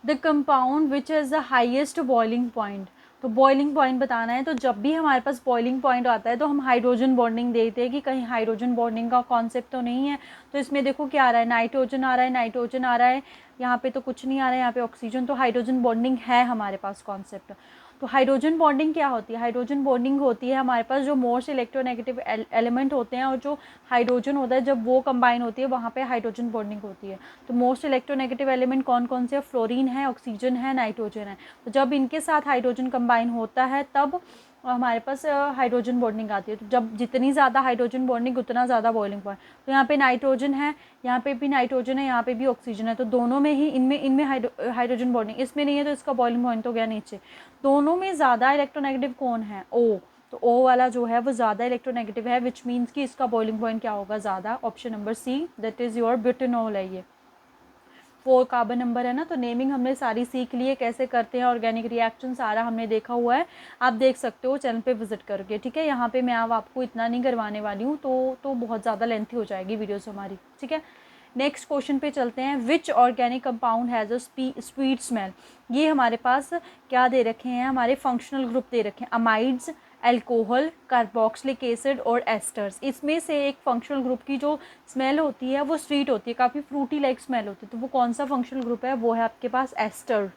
The compound which has the highest boiling point, तो बॉइलिंग पॉइंट बताना है, तो जब भी हमारे पास बॉइलिंग पॉइंट आता है तो हम हाइड्रोजन बॉन्डिंग देखते हैं कि कहीं हाइड्रोजन बॉन्डिंग का कॉन्सेप्ट तो नहीं है, तो इसमें देखो क्या आ रहा है, नाइट्रोजन आ रहा है, नाइट्रोजन आ रहा है, यहाँ पे तो कुछ नहीं आ रहा है, यहाँ पे ऑक्सीजन, तो हाइड्रोजन बॉन्डिंग है हमारे पास कॉन्सेप्ट। तो हाइड्रोजन बॉन्डिंग क्या होती है, हाइड्रोजन बॉन्डिंग होती है हमारे पास जो मोस्ट इलेक्ट्रोनेगेटिव एलिमेंट होते हैं और जो हाइड्रोजन होता है जब वो कंबाइन होती है वहाँ पे हाइड्रोजन बॉन्डिंग होती है। तो मोस्ट इलेक्ट्रोनेगेटिव एलिमेंट कौन कौन से, फ्लोरीन है, ऑक्सीजन है, नाइट्रोजन है, तो जब इनके साथ हाइड्रोजन कंबाइन होता है तब हमारे पास हाइड्रोजन बॉन्डिंग आती है, तो जब जितनी ज़्यादा हाइड्रोजन बॉन्डिंग उतना ज़्यादा बॉइलिंग पॉइंट, तो यहाँ पे नाइट्रोजन है, यहाँ पे भी नाइट्रोजन है, यहाँ पे भी ऑक्सीजन है, तो दोनों में ही इनमें हाइड्रोजन बॉन्डिंग, इसमें नहीं है तो इसका बॉइलिंग पॉइंट तो गया नीचे। दोनों में ज़्यादा इलेक्ट्रोनेगेटिव कौन है, O, तो O वाला जो है वो ज़्यादा इलेक्ट्रोनेगेटिव है, विच मीन्स कि इसका बॉइलिंग पॉइंट क्या होगा, ज़्यादा, option number C, that is your butanol है, ये 4 कार्बन नंबर है ना, तो नेमिंग हमने सारी सीख ली है, कैसे करते हैं ऑर्गेनिक रिएक्शन सारा हमने देखा हुआ है, आप देख सकते हो चैनल पे विजिट करके। ठीक है, यहाँ पे मैं अब आपको इतना नहीं करवाने वाली हूँ, तो बहुत ज़्यादा लेंथी हो जाएगी वीडियोस हमारी। ठीक है, नेक्स्ट क्वेश्चन पे चलते हैं, which organic compound has a sweet smell, ये हमारे पास क्या दे रखे हैं, हमारे फंक्शनल ग्रुप दे रखे हैं, अमाइड्स, अल्कोहल, कार्बोक्सिलिक एसिड और एस्टर्स, इसमें से एक फंक्शनल ग्रुप की जो स्मेल होती है वो स्वीट होती है, काफ़ी फ्रूटी लाइक स्मेल होती है, तो वो कौन सा फंक्शनल ग्रुप है, वो है आपके पास एस्टर।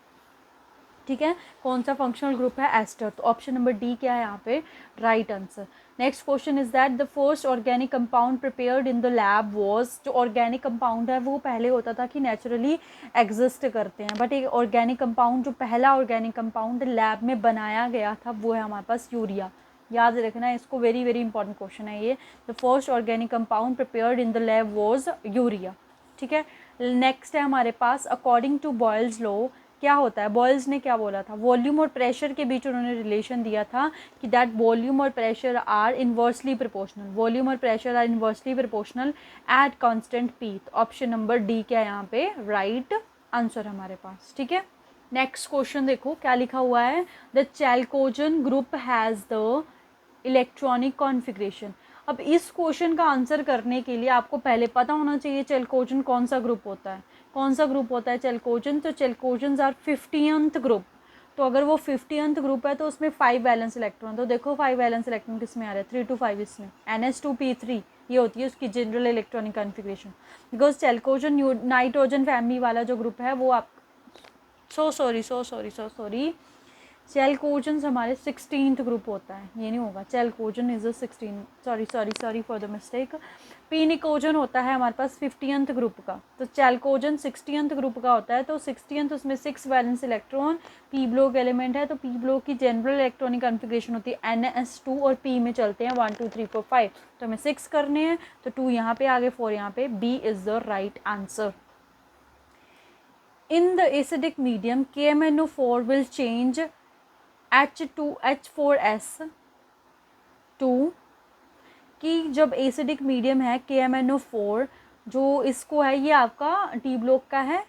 ठीक है, कौन सा फंक्शनल ग्रुप है, एस्टर, तो ऑप्शन नंबर डी क्या है यहाँ पे right answer. Next question is that the first organic compound prepared in the lab was, जो ऑर्गेनिक कंपाउंड है वो पहले होता था कि नेचुरली एग्जिस्ट करते हैं, बट एक ऑर्गेनिक कंपाउंड, जो पहला ऑर्गेनिक कंपाउंड लैब में बनाया गया था वो है हमारे पास यूरिया, याद रखना है इसको, वेरी वेरी इंपॉर्टेंट क्वेश्चन है ये, the first organic compound prepared in the lab was urea. ठीक है, नेक्स्ट है हमारे पास अकॉर्डिंग टू बॉयल्स लॉ, क्या होता है, बॉयल्स ने क्या बोला था, वॉल्यूम और प्रेशर के बीच उन्होंने रिलेशन दिया था कि दैट वॉल्यूम और pressure are inversely proportional, volume और pressure are inversely proportional at constant P, तो ऑप्शन नंबर डी क्या है यहाँ पे राइट आंसर हमारे पास। ठीक है, नेक्स्ट क्वेश्चन देखो क्या लिखा हुआ है, the chalcogen group has the electronic configuration. अब इस क्वेश्चन का आंसर करने के लिए आपको पहले पता होना चाहिए चैल्कोजन कौन सा ग्रुप होता है, कौन सा ग्रुप होता है चैल्कोजन, तो चैल्कोजन्स आर 50th ग्रुप, तो अगर वो 50th ग्रुप है तो उसमें 5 वैलेंस इलेक्ट्रॉन, तो देखो 5 वैलेंस इलेक्ट्रॉन किस में आ रहा है, 3 to 5 इसमें, NH2P3 ये होती है उसकी general electronic configuration, because chalcogen nitrogen family वाला जो ग्रुप है वो आप सो सॉरी चैल्कोजन्स हमारे 16th ग्रुप होता है, ये नहीं होगा, chalcogen is a 16, sorry for the mistake, pnictogen होता है हमारे पास 50th ग्रुप का, तो चैल्कोजन 60th ग्रुप का होता है, तो 60th उसमें 6 valence electron, P block element है, तो पी ब्लॉक की जनरल इलेक्ट्रॉनिक कॉन्फ़िगरेशन होती है NS2 और पी में चलते हैं 1 2 3 4 5, तो हमें 6 करने हैं, तो 2 यहाँ पे आगे 4 यहाँ पे, B is the right answer. In the acidic medium, KMnO4 will change H2H4S to, कि जब एसिडिक मीडियम है KMnO4 जो इसको है, ये आपका टी ब्लॉक का है,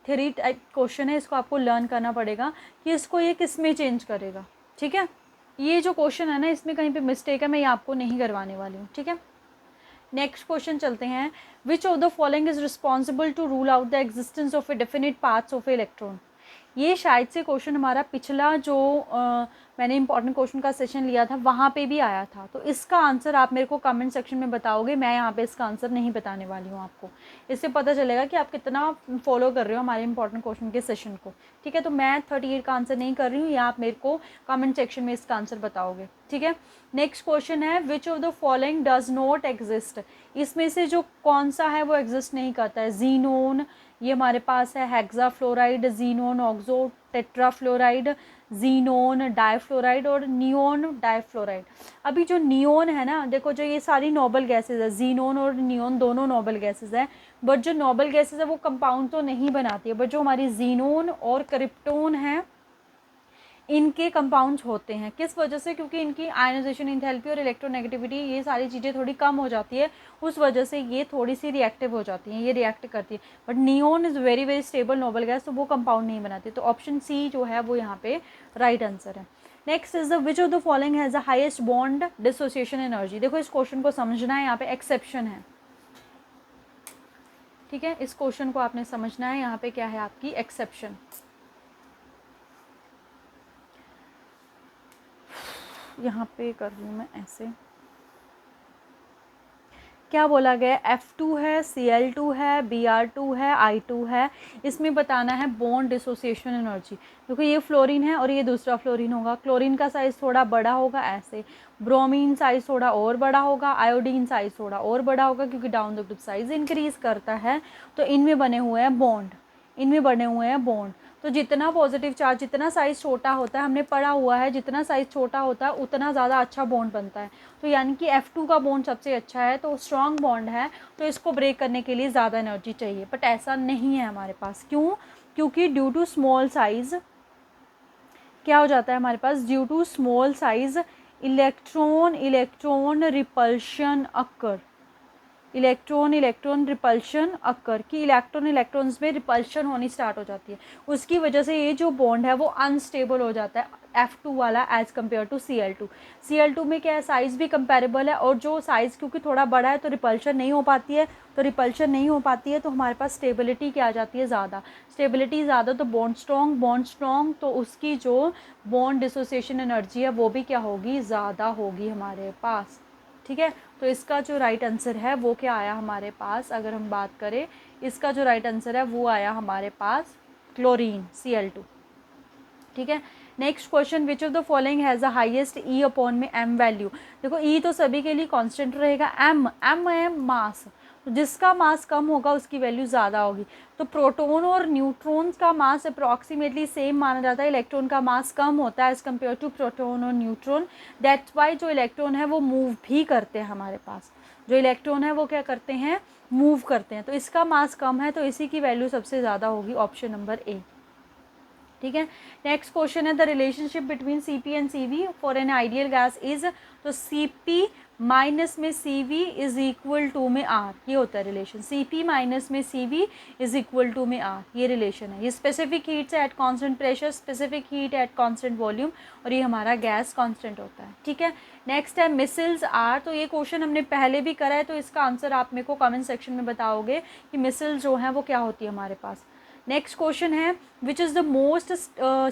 थ्योरी टाइप क्वेश्चन है, इसको आपको लर्न करना पड़ेगा कि इसको ये किस में चेंज करेगा। ठीक है, ये जो क्वेश्चन है ना इसमें कहीं पे मिस्टेक है, मैं ये आपको नहीं करवाने वाली हूँ। ठीक है, नेक्स्ट क्वेश्चन चलते हैं। Which of the following is responsible to rule out the existence of a definite parts of a electron. ये शायद से क्वेश्चन हमारा पिछला जो मैंने इंपॉर्टेंट क्वेश्चन का सेशन लिया था वहाँ पे भी आया था, तो इसका आंसर आप मेरे को कमेंट सेक्शन में बताओगे, मैं यहाँ पे इसका आंसर नहीं बताने वाली हूँ आपको। इससे पता चलेगा कि आप कितना फॉलो कर रहे हो हमारे इंपॉर्टेंट क्वेश्चन के सेशन को। ठीक है, तो मैं 38 का आंसर नहीं कर रही हूँ, या आप मेरे को कमेंट सेक्शन में इसका आंसर बताओगे। ठीक है, नेक्स्ट क्वेश्चन है which of the following does not exist. इसमें से जो कौन सा है वो एग्जिस्ट नहीं करता है। जीनोन, ये हमारे पास है hexafluoride, xenon oxo tetrafluoride, xenon difluoride और नियोन डाइफ्लोराइड। अभी जो नियोन है ना, देखो जो ये सारी नोबल गैसेज है, जीनोन और नियोन दोनों नोबल गैसेज है, बट जो नोबल गैसेज है वो कंपाउंड तो नहीं बनाती है, बट जो हमारी जीनोन और क्रिप्टोन है इनके कंपाउंड्स होते हैं। किस वजह से? क्योंकि इनकी आयनाइजेशन इंथैल्पी और इलेक्ट्रोनेगेटिविटी ये सारी चीज़ें थोड़ी कम हो जाती है, उस वजह से ये थोड़ी सी रिएक्टिव हो जाती हैं, ये रिएक्ट करती है। But neon is very very stable noble gas, तो वो कंपाउंड नहीं बनाती, तो ऑप्शन सी जो है वो यहाँ पे राइट आंसर है। Next is the which of the following has the highest bond dissociation energy. देखो इस क्वेश्चन को समझना है, यहाँ पे एक्सेप्शन है। ठीक है, इस क्वेश्चन को आपने समझना है, यहाँ पे क्या है आपकी एक्सेप्शन। यहाँ पे कर रही हूँ मैं ऐसे, क्या बोला गया? F2 है, Cl2 है, Br2 है, I2 है। इसमें बताना है बॉन्ड डिसोसिएशन एनर्जी। देखो ये फ्लोरीन है और ये दूसरा फ्लोरीन होगा, क्लोरीन का साइज़ थोड़ा बड़ा होगा ऐसे, ब्रोमीन साइज़ थोड़ा और बड़ा होगा, आयोडीन साइज़ थोड़ा और बड़ा होगा क्योंकि down the group size increase करता है, तो इनमें बने हुए हैं बॉन्ड, इनमें बने हुए हैं बॉन्ड। तो जितना पॉजिटिव चार्ज, जितना साइज़ छोटा होता है, हमने पढ़ा हुआ है जितना साइज़ छोटा होता है उतना ज़्यादा अच्छा बॉन्ड बनता है, तो यानी कि F2 का बॉन्ड सबसे अच्छा है, तो स्ट्रॉन्ग बॉन्ड है, तो इसको ब्रेक करने के लिए ज़्यादा एनर्जी चाहिए, बट ऐसा नहीं है हमारे पास। क्यों? क्योंकि ड्यू टू स्मॉल साइज़ क्या हो जाता है हमारे पास, due to small size electron repulsion occur, electron repulsion occur, कि इलेक्ट्रॉन्स में रिपल्शन होनी स्टार्ट हो जाती है, उसकी वजह से ये जो बॉन्ड है वो अनस्टेबल हो जाता है F2 वाला as compare to Cl2। Cl2 में क्या है, साइज़ भी कंपेरेबल है, और जो साइज़ क्योंकि थोड़ा बड़ा है तो रिपल्शन नहीं हो पाती है, तो रिपल्शन नहीं हो पाती है तो हमारे पास स्टेबिलिटी क्या आ जाती है, ज़्यादा स्टेबिलिटी ज़्यादा, तो बॉन्ड स्ट्रॉन्ग, तो उसकी जो बॉन्ड डिसोसिएशन एनर्जी है वो भी क्या होगी, ज़्यादा होगी हमारे पास। ठीक है, तो इसका जो राइट आंसर है वो क्या आया हमारे पास, अगर हम बात करें इसका जो राइट आंसर है वो आया हमारे पास क्लोरीन Cl2। ठीक है, next question, which of the following has the highest E upon में M वैल्यू। देखो E तो सभी के लिए कांस्टेंट रहेगा, M है मास, तो जिसका मास कम होगा उसकी वैल्यू ज़्यादा होगी। तो प्रोटॉन और न्यूट्रॉन्स का मास अप्रॉक्सीमेटली सेम माना जाता है, इलेक्ट्रॉन का मास कम होता है एज़ कम्पेयर टू प्रोटॉन और न्यूट्रॉन, दैट्स वाई जो इलेक्ट्रॉन है वो मूव भी करते हैं हमारे पास, जो इलेक्ट्रॉन है वो क्या करते हैं, मूव करते हैं, तो इसका मास कम है, तो इसी की वैल्यू सबसे ज़्यादा होगी, ऑप्शन नंबर ए। ठीक है, नेक्स्ट क्वेश्चन है the relationship between Cp and Cv for an ideal gas is, तो Cp माइनस में Cv इज इक्वल टू में R, ये होता है रिलेशन, Cp माइनस में Cv इज इक्वल टू में R, ये रिलेशन है। ये स्पेसिफिक हीट से at constant pressure, specific heat at constant volume, और ये हमारा गैस कांस्टेंट होता है। ठीक है, नेक्स्ट है मिसिल्स आर, तो ये क्वेश्चन हमने पहले भी करा है, तो इसका आंसर आप मेरे को कमेंट सेक्शन में बताओगे कि मिसिल्स जो हैं वो क्या होती है हमारे पास। नेक्स्ट क्वेश्चन है which is the most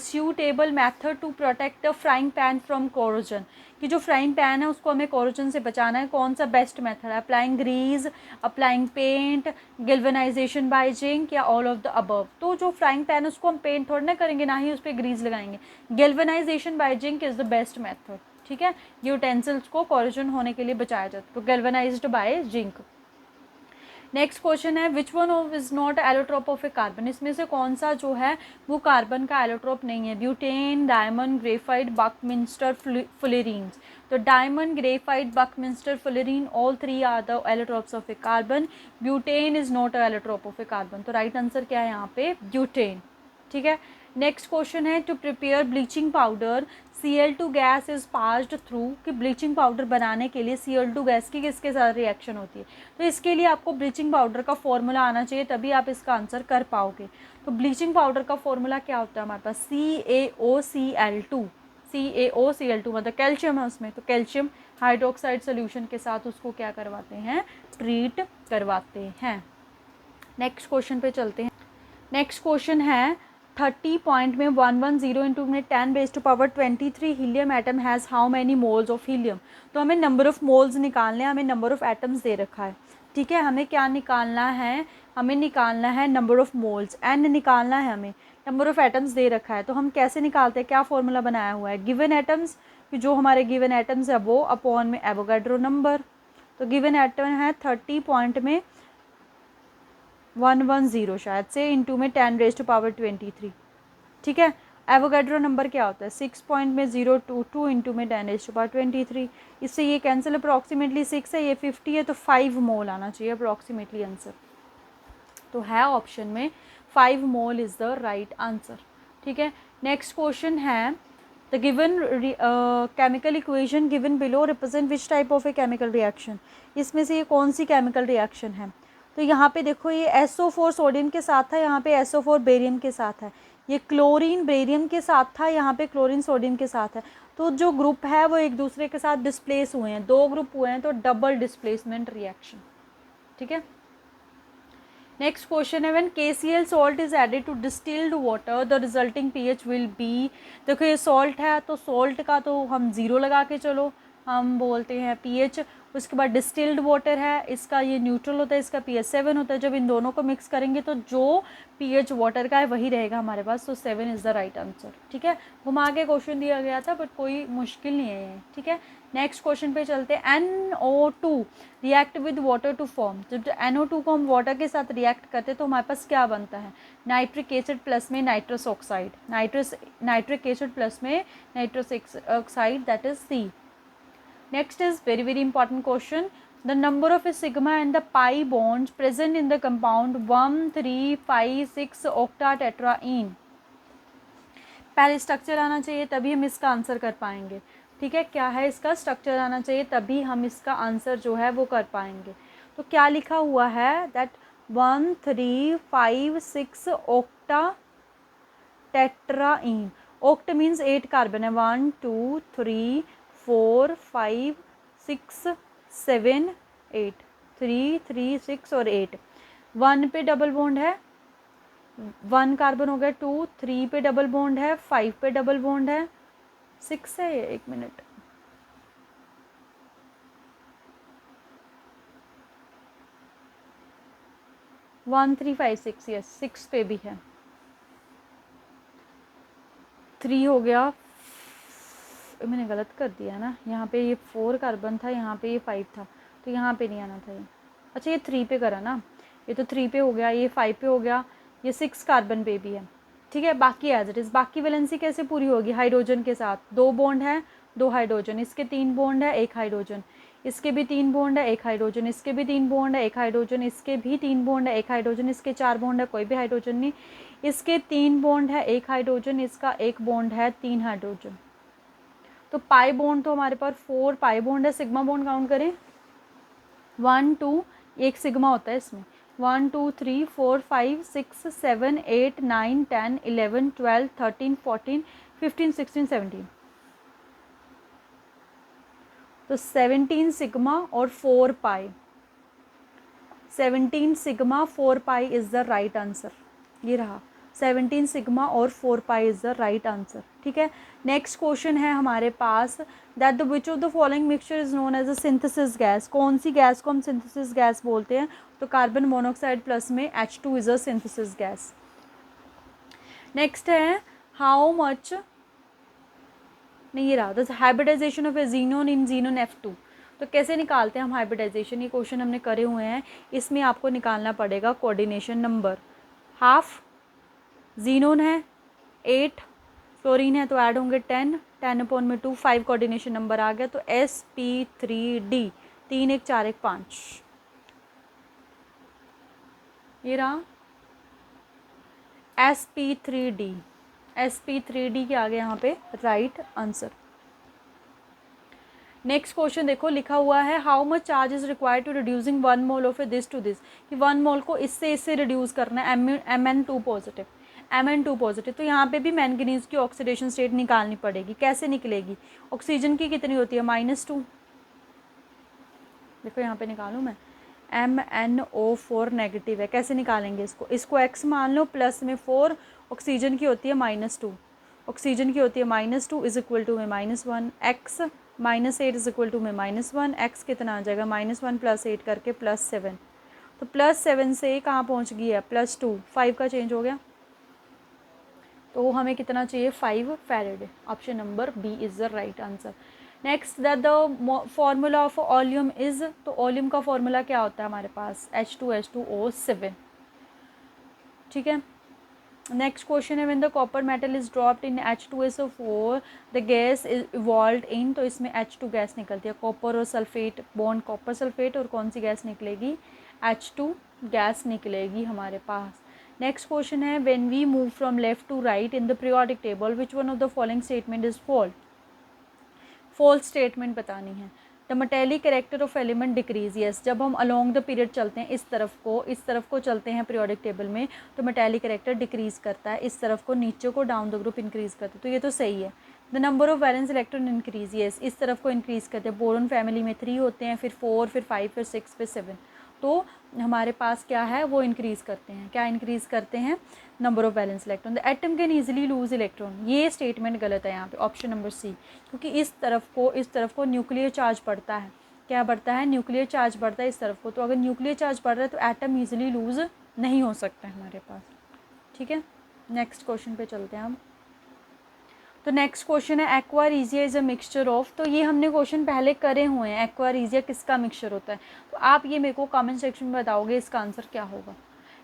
suitable method to protect the frying pan from corrosion, कि जो फ्राइंग पैन है उसको हमें कोरोजन से बचाना है, कौन सा बेस्ट मेथड है, applying grease, applying paint, galvanization by zinc, या ऑल ऑफ द अबव। तो जो फ्राइंग पैन है उसको हम पेंट थोड़ा ना करेंगे, ना ही उस पर ग्रीज लगाएंगे, galvanization by zinc is the best method. ठीक है, यूटेंसिल्स को कोरोजन होने के लिए बचाया जाता है, तो galvanised by zinc. Next question है which one of is not allotrope of a carbon, इसमें से कौन सा जो है वो कार्बन का एलोट्रोप नहीं है। Butane, diamond, graphite, Buckminster, fullerenes. तो diamond, graphite, Buckminster, fullerene, all three are the allotropes of a carbon. Butane is not a allotrope of a carbon. तो राइट आंसर क्या है यहाँ पे, ब्यूटेन। ठीक है। नेक्स्ट क्वेश्चन है to prepare bleaching powder Cl2 gas is passed through, कि bleaching powder बनाने के लिए Cl2 गैस की किसके साथ रिएक्शन होती है। तो इसके लिए आपको ब्लीचिंग पाउडर का फॉर्मूला आना चाहिए, तभी आप इसका आंसर कर पाओगे। तो ब्लीचिंग पाउडर का फॉर्मूला क्या होता है हमारे पास, CaOCl2। CaOCl2 मतलब कैल्शियम है उसमें, तो कैल्शियम हाइड्रोक्साइड सोल्यूशन के साथ उसको क्या करवाते हैं, ट्रीट करवाते हैं। नेक्स्ट क्वेश्चन पे चलते हैं। नेक्स्ट क्वेश्चन है 30 पॉइंट में 110 इंटू में 10⁻23 helium atom has how many moles of helium. तो हमें नंबर ऑफ़ मोल्स निकालने हैं, हमें नंबर ऑफ़ एटम्स दे रखा है। ठीक है, हमें क्या निकालना है, हमें निकालना है नंबर ऑफ़ मोल्स, एन निकालना है हमें, नंबर ऑफ़ एटम्स दे रखा है। तो हम कैसे निकालते हैं, क्या फॉर्मूला बनाया हुआ है, गिवन एटम्स, कि जो हमारे गिवन एटम्स है वो अपॉन में एवोगाड्रो नंबर। तो गिवन एटम है 30 पॉइंट में 110 शायद से, इंटू में 10⁻23। ठीक है। एवोगाड्रो नंबर क्या होता है, 6.022 इंटू में 10⁻23। इससे ये कैंसिल, अप्रॉक्सीमेटली 6 है, ये 50 है, तो 5 मोल आना चाहिए अप्रॉक्सीमेटली आंसर। तो है ऑप्शन में 5 मोल इज़ द राइट आंसर। ठीक है। नेक्स्ट क्वेश्चन है the given chemical equation given below represent which type of a chemical reaction. इसमें से ये कौन सी केमिकल रिएक्शन है। तो यहाँ पे देखो ये SO4 सोडियम के साथ था, यहाँ पे SO4 बेरियम के साथ है। ये क्लोरीन बेरियम के साथ था, यहाँ पे क्लोरीन सोडियम के साथ है। तो जो ग्रुप है वो एक दूसरे के साथ डिस्प्लेस हुए हैं, दो ग्रुप हुए हैं, तो डबल डिस्प्लेसमेंट रिएक्शन। ठीक है। नेक्स्ट क्वेश्चन है when KCl salt is added to distilled water the resulting pH will be. देखो ये सॉल्ट है, तो सॉल्ट का तो हम 0 लगा के चलो, हम बोलते हैं pH। उसके बाद डिस्टिल्ड वाटर है, इसका ये न्यूट्रल होता है, इसका pH 7 होता है। जब इन दोनों को मिक्स करेंगे तो जो pH वाटर का है वही रहेगा हमारे पास, तो 7 इज़ द राइट आंसर। ठीक है। घुमा के क्वेश्चन दिया गया था, बट कोई मुश्किल नहीं है ये। ठीक है। नेक्स्ट क्वेश्चन पे चलते हैं। NO2 react with water to form. जब NO2 को हम वाटर के साथ रिएक्ट करते हैं तो हमारे पास क्या बनता है, नाइट्रिक एसिड प्लस में nitrous oxide, nitric acid plus में nitrous oxide, that is C। Next is very very important question. The number of a sigma and the pi bonds present in the compound 1, 3, 5, 6 octatetraene। पहले structure आना चाहिए तभी हम इसका answer कर पाएंगे। ठीक है, क्या है इसका स्ट्रक्चर आना चाहिए तभी हम इसका आंसर जो है वो कर पाएंगे। तो क्या लिखा हुआ है that 1, 3, 5, 6 octatetraene। Oct means 8 carbon है, 1, 2, 3, 4, 5, 6, 7, 8, 3, 3, 6 और 8। 1 पे डबल बॉन्ड है, 1 कार्बन हो गया, 2, 3 पे डबल बॉन्ड है, 5 पे डबल बॉन्ड है, 6 है ये, 1 मिनट, वन 3, 5, 6, यस 6 पे भी है, 3 हो गया, मैंने गलत कर दिया ना, यहाँ पे ये 4 कार्बन था, यहाँ पे ये 5 था, तो यहाँ पे नहीं आना था ये। अच्छा ये 3 पे करा ना, ये तो 3 पे हो गया, ये 5 पे हो गया, ये 6 कार्बन पे भी है। ठीक है। बाकी एज इट इज़, बाकी वैलेंसी कैसे पूरी होगी, हाइड्रोजन के साथ 2 बॉन्ड है, 2 हाइड्रोजन, इसके 3 बॉन्ड है, 1 हाइड्रोजन, इसके भी 3 बॉन्ड है, 1 हाइड्रोजन, इसके भी 3 बॉन्ड है, 1 हाइड्रोजन, इसके भी 3 बॉन्ड है, 1 हाइड्रोजन, इसके 4 बॉन्ड है, कोई भी हाइड्रोजन नहीं, इसके 3 बॉन्ड है, 1 हाइड्रोजन, इसका 1 बॉन्ड है, 3 हाइड्रोजन। तो पाई बॉन्ड तो हमारे पास 4 पाई बॉन्ड है। सिग्मा बॉन्ड काउंट करें, 1, 2, एक सिग्मा होता है इसमें, 1, 2, 3, 4, 5, 6, 7, 8, 9, 10, 11, 12, 13, 14, 15, 16, 17। तो 17 सिग्मा और 4 pi, 17 sigma 4 pi is the right answer. ये रहा 17 सिग्मा और 4 pi is the right answer. ठीक है। नेक्स्ट क्वेश्चन है हमारे पास that the which of the following mixture is known as a synthesis gas. कौन सी गैस को हम सिंथेसिस गैस बोलते हैं, तो कार्बन मोनोऑक्साइड प्लस में H2 is a synthesis gas. Next है हाउ मच, नहीं ये रहा the hybridization of a xenon in xenon F2। तो तो कैसे निकालते हैं हम हाइब्रिडाइजेशन, ये क्वेश्चन हमने करे हुए हैं। इसमें आपको निकालना पड़ेगा कोऑर्डिनेशन नंबर। हाफ जीनोन है, 8 फ्लोरीन है तो ऐड होंगे 10, 10/2, 5 कोऑर्डिनेशन नंबर आ गया, तो sp3d, 3 1 4 1 5, ये रहा sp3d। sp3d के आगे यहाँ पे राइट आंसर। नेक्स्ट क्वेश्चन देखो, लिखा हुआ है how much charge is required to reducing 1 mole of this to this, कि 1 मोल को इससे रिड्यूस करना है, Mn2 पॉजिटिव, Mn2 पॉजिटिव। तो यहाँ पे भी मैंगनीज की ऑक्सीडेशन स्टेट निकालनी पड़ेगी। कैसे निकलेगी? ऑक्सीजन की कितनी होती है? -2। देखो यहाँ पे निकालूँ मैं, MnO4 नेगेटिव है, कैसे निकालेंगे इसको x मान लो, प्लस में 4, ऑक्सीजन की होती है -2, ऑक्सीजन की होती है -2 इज इक्वल टू में -1, x -8 इज इक्वल टू में -1, x कितना आ जाएगा? -1 + 8 करके +7, तो +7 से कहाँ पहुँच गई है? +2, 5 का चेंज हो गया, तो हमें कितना चाहिए? 5 farad. Option number B is the right answer. Next that the formula of oleum is, तो ओलियम का फॉर्मूला क्या होता है हमारे पास? H2H2O7, ठीक है। नेक्स्ट क्वेश्चन है, when the copper metal is dropped in H2SO4 the gas is evolved in, तो इसमें H2 गैस निकलती है, कॉपर और सल्फेट बॉन्ड, कॉपर सल्फेट, और कौन सी गैस निकलेगी? H2 गैस निकलेगी हमारे पास। नेक्स्ट क्वेश्चन है, when we move from left to right in the periodic table which one of the following statement is false? False statement बतानी है। The metallic character of element decrease, yes, जब हम along the period चलते हैं, इस तरफ को चलते हैं पीरियोडिक टेबल में, तो मेटेलिक कैरेक्टर डिक्रीज करता है, इस तरफ को, नीचे को, डाउन द ग्रुप इंक्रीज करता है, तो ये तो सही है। The number of valence electron increase, yes, इस तरफ को इंक्रीज करते हैं। बोरॉन फैमिली में 3 होते हैं, फिर 4, फिर 5, फिर 6, फिर 7, तो हमारे पास क्या है? वो इंक्रीज़ करते हैं। क्या इंक्रीज़ करते हैं? Number of valence electron. The atom can easily loose electron, ये स्टेटमेंट गलत है यहाँ पे, ऑप्शन नंबर सी, क्योंकि इस तरफ को न्यूक्लियर चार्ज बढ़ता है। क्या बढ़ता है? न्यूक्लियर चार्ज बढ़ता है इस तरफ को, तो अगर न्यूक्लियर चार्ज बढ़ रहा है तो एटम ईजिली लूज नहीं हो सकता है हमारे पास, ठीक है। नेक्स्ट क्वेश्चन पे चलते हैं हम। तो नेक्स्ट क्वेश्चन है, aqua regia is a mixture of, तो ये हमने क्वेश्चन पहले करे हुए हैं, एक्वारीजिया किसका मिक्सचर होता है, तो आप ये मेरे को कमेंट सेक्शन में बताओगे इसका आंसर क्या होगा।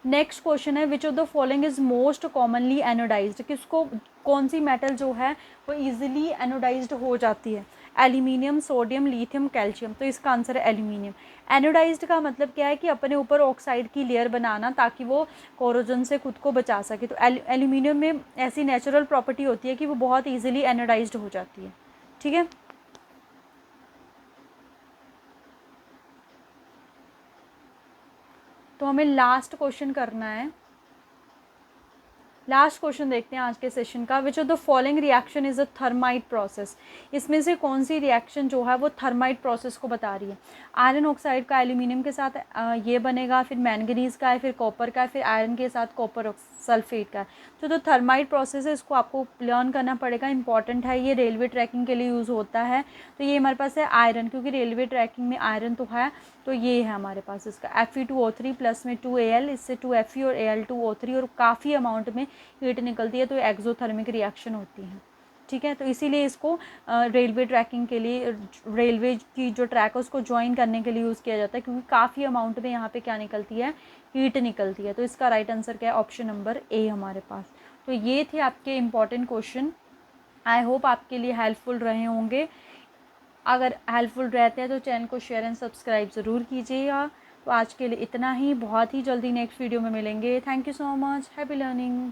नेक्स्ट क्वेश्चन है, which of the following is most commonly anodized, किसको, कौन सी मेटल जो है वो ईजिली एनोडाइज्ड हो जाती है? एल्यूमिनियम, सोडियम, लिथियम, कैल्शियम, तो इसका आंसर है एल्यूमिनियम। एनोडाइज्ड का मतलब क्या है? कि अपने ऊपर ऑक्साइड की लेयर बनाना ताकि वो कोरोजन से खुद को बचा सके, तो एल्यूमिनियम में ऐसी नेचुरल प्रॉपर्टी होती है कि वो बहुत ईजिली एनोडाइज्ड हो जाती है, ठीक है। तो हमें लास्ट क्वेश्चन करना है, लास्ट क्वेश्चन देखते हैं आज के सेशन का। विच of the following reaction is a thermite process, इसमें से कौन सी रिएक्शन जो है वो थर्माइट प्रोसेस को बता रही है? आयरन ऑक्साइड का एल्यूमिनियम के साथ ये बनेगा, फिर मैंगनीज का है, फिर कॉपर का है, फिर आयरन के साथ कॉपर सल्फेट का है। तो थर्माइट प्रोसेस है, इसको आपको लर्न करना पड़ेगा, इंपॉर्टेंट है, ये रेलवे ट्रैकिंग के लिए यूज़ होता है। तो ये हमारे पास है आयरन, क्योंकि रेलवे ट्रैकिंग में आयरन तो है, तो ये है हमारे पास इसका Fe2O3 प्लस में 2Al, इससे 2Fe और Al2O3, और काफ़ी अमाउंट में हीट निकलती है, तो एक्सोथर्मिक रिएक्शन होती है, ठीक है। तो इसीलिए इसको रेलवे ट्रैकिंग के लिए, रेलवे की जो ट्रैक है उसको ज्वाइन करने के लिए यूज़ किया जाता है, क्योंकि काफ़ी अमाउंट में यहाँ पे क्या निकलती है? हीट निकलती है। तो इसका राइट आंसर क्या है? ऑप्शन नंबर ए हमारे पास। तो ये थे आपके इम्पॉर्टेंट क्वेश्चन, आई होप आपके लिए हेल्पफुल रहे होंगे। अगर हेल्पफुल रहते हैं तो चैनल को शेयर एंड सब्सक्राइब ज़रूर कीजिएगा। तो आज के लिए इतना ही, बहुत ही जल्दी नेक्स्ट वीडियो में मिलेंगे। Thank you so much, happy learning.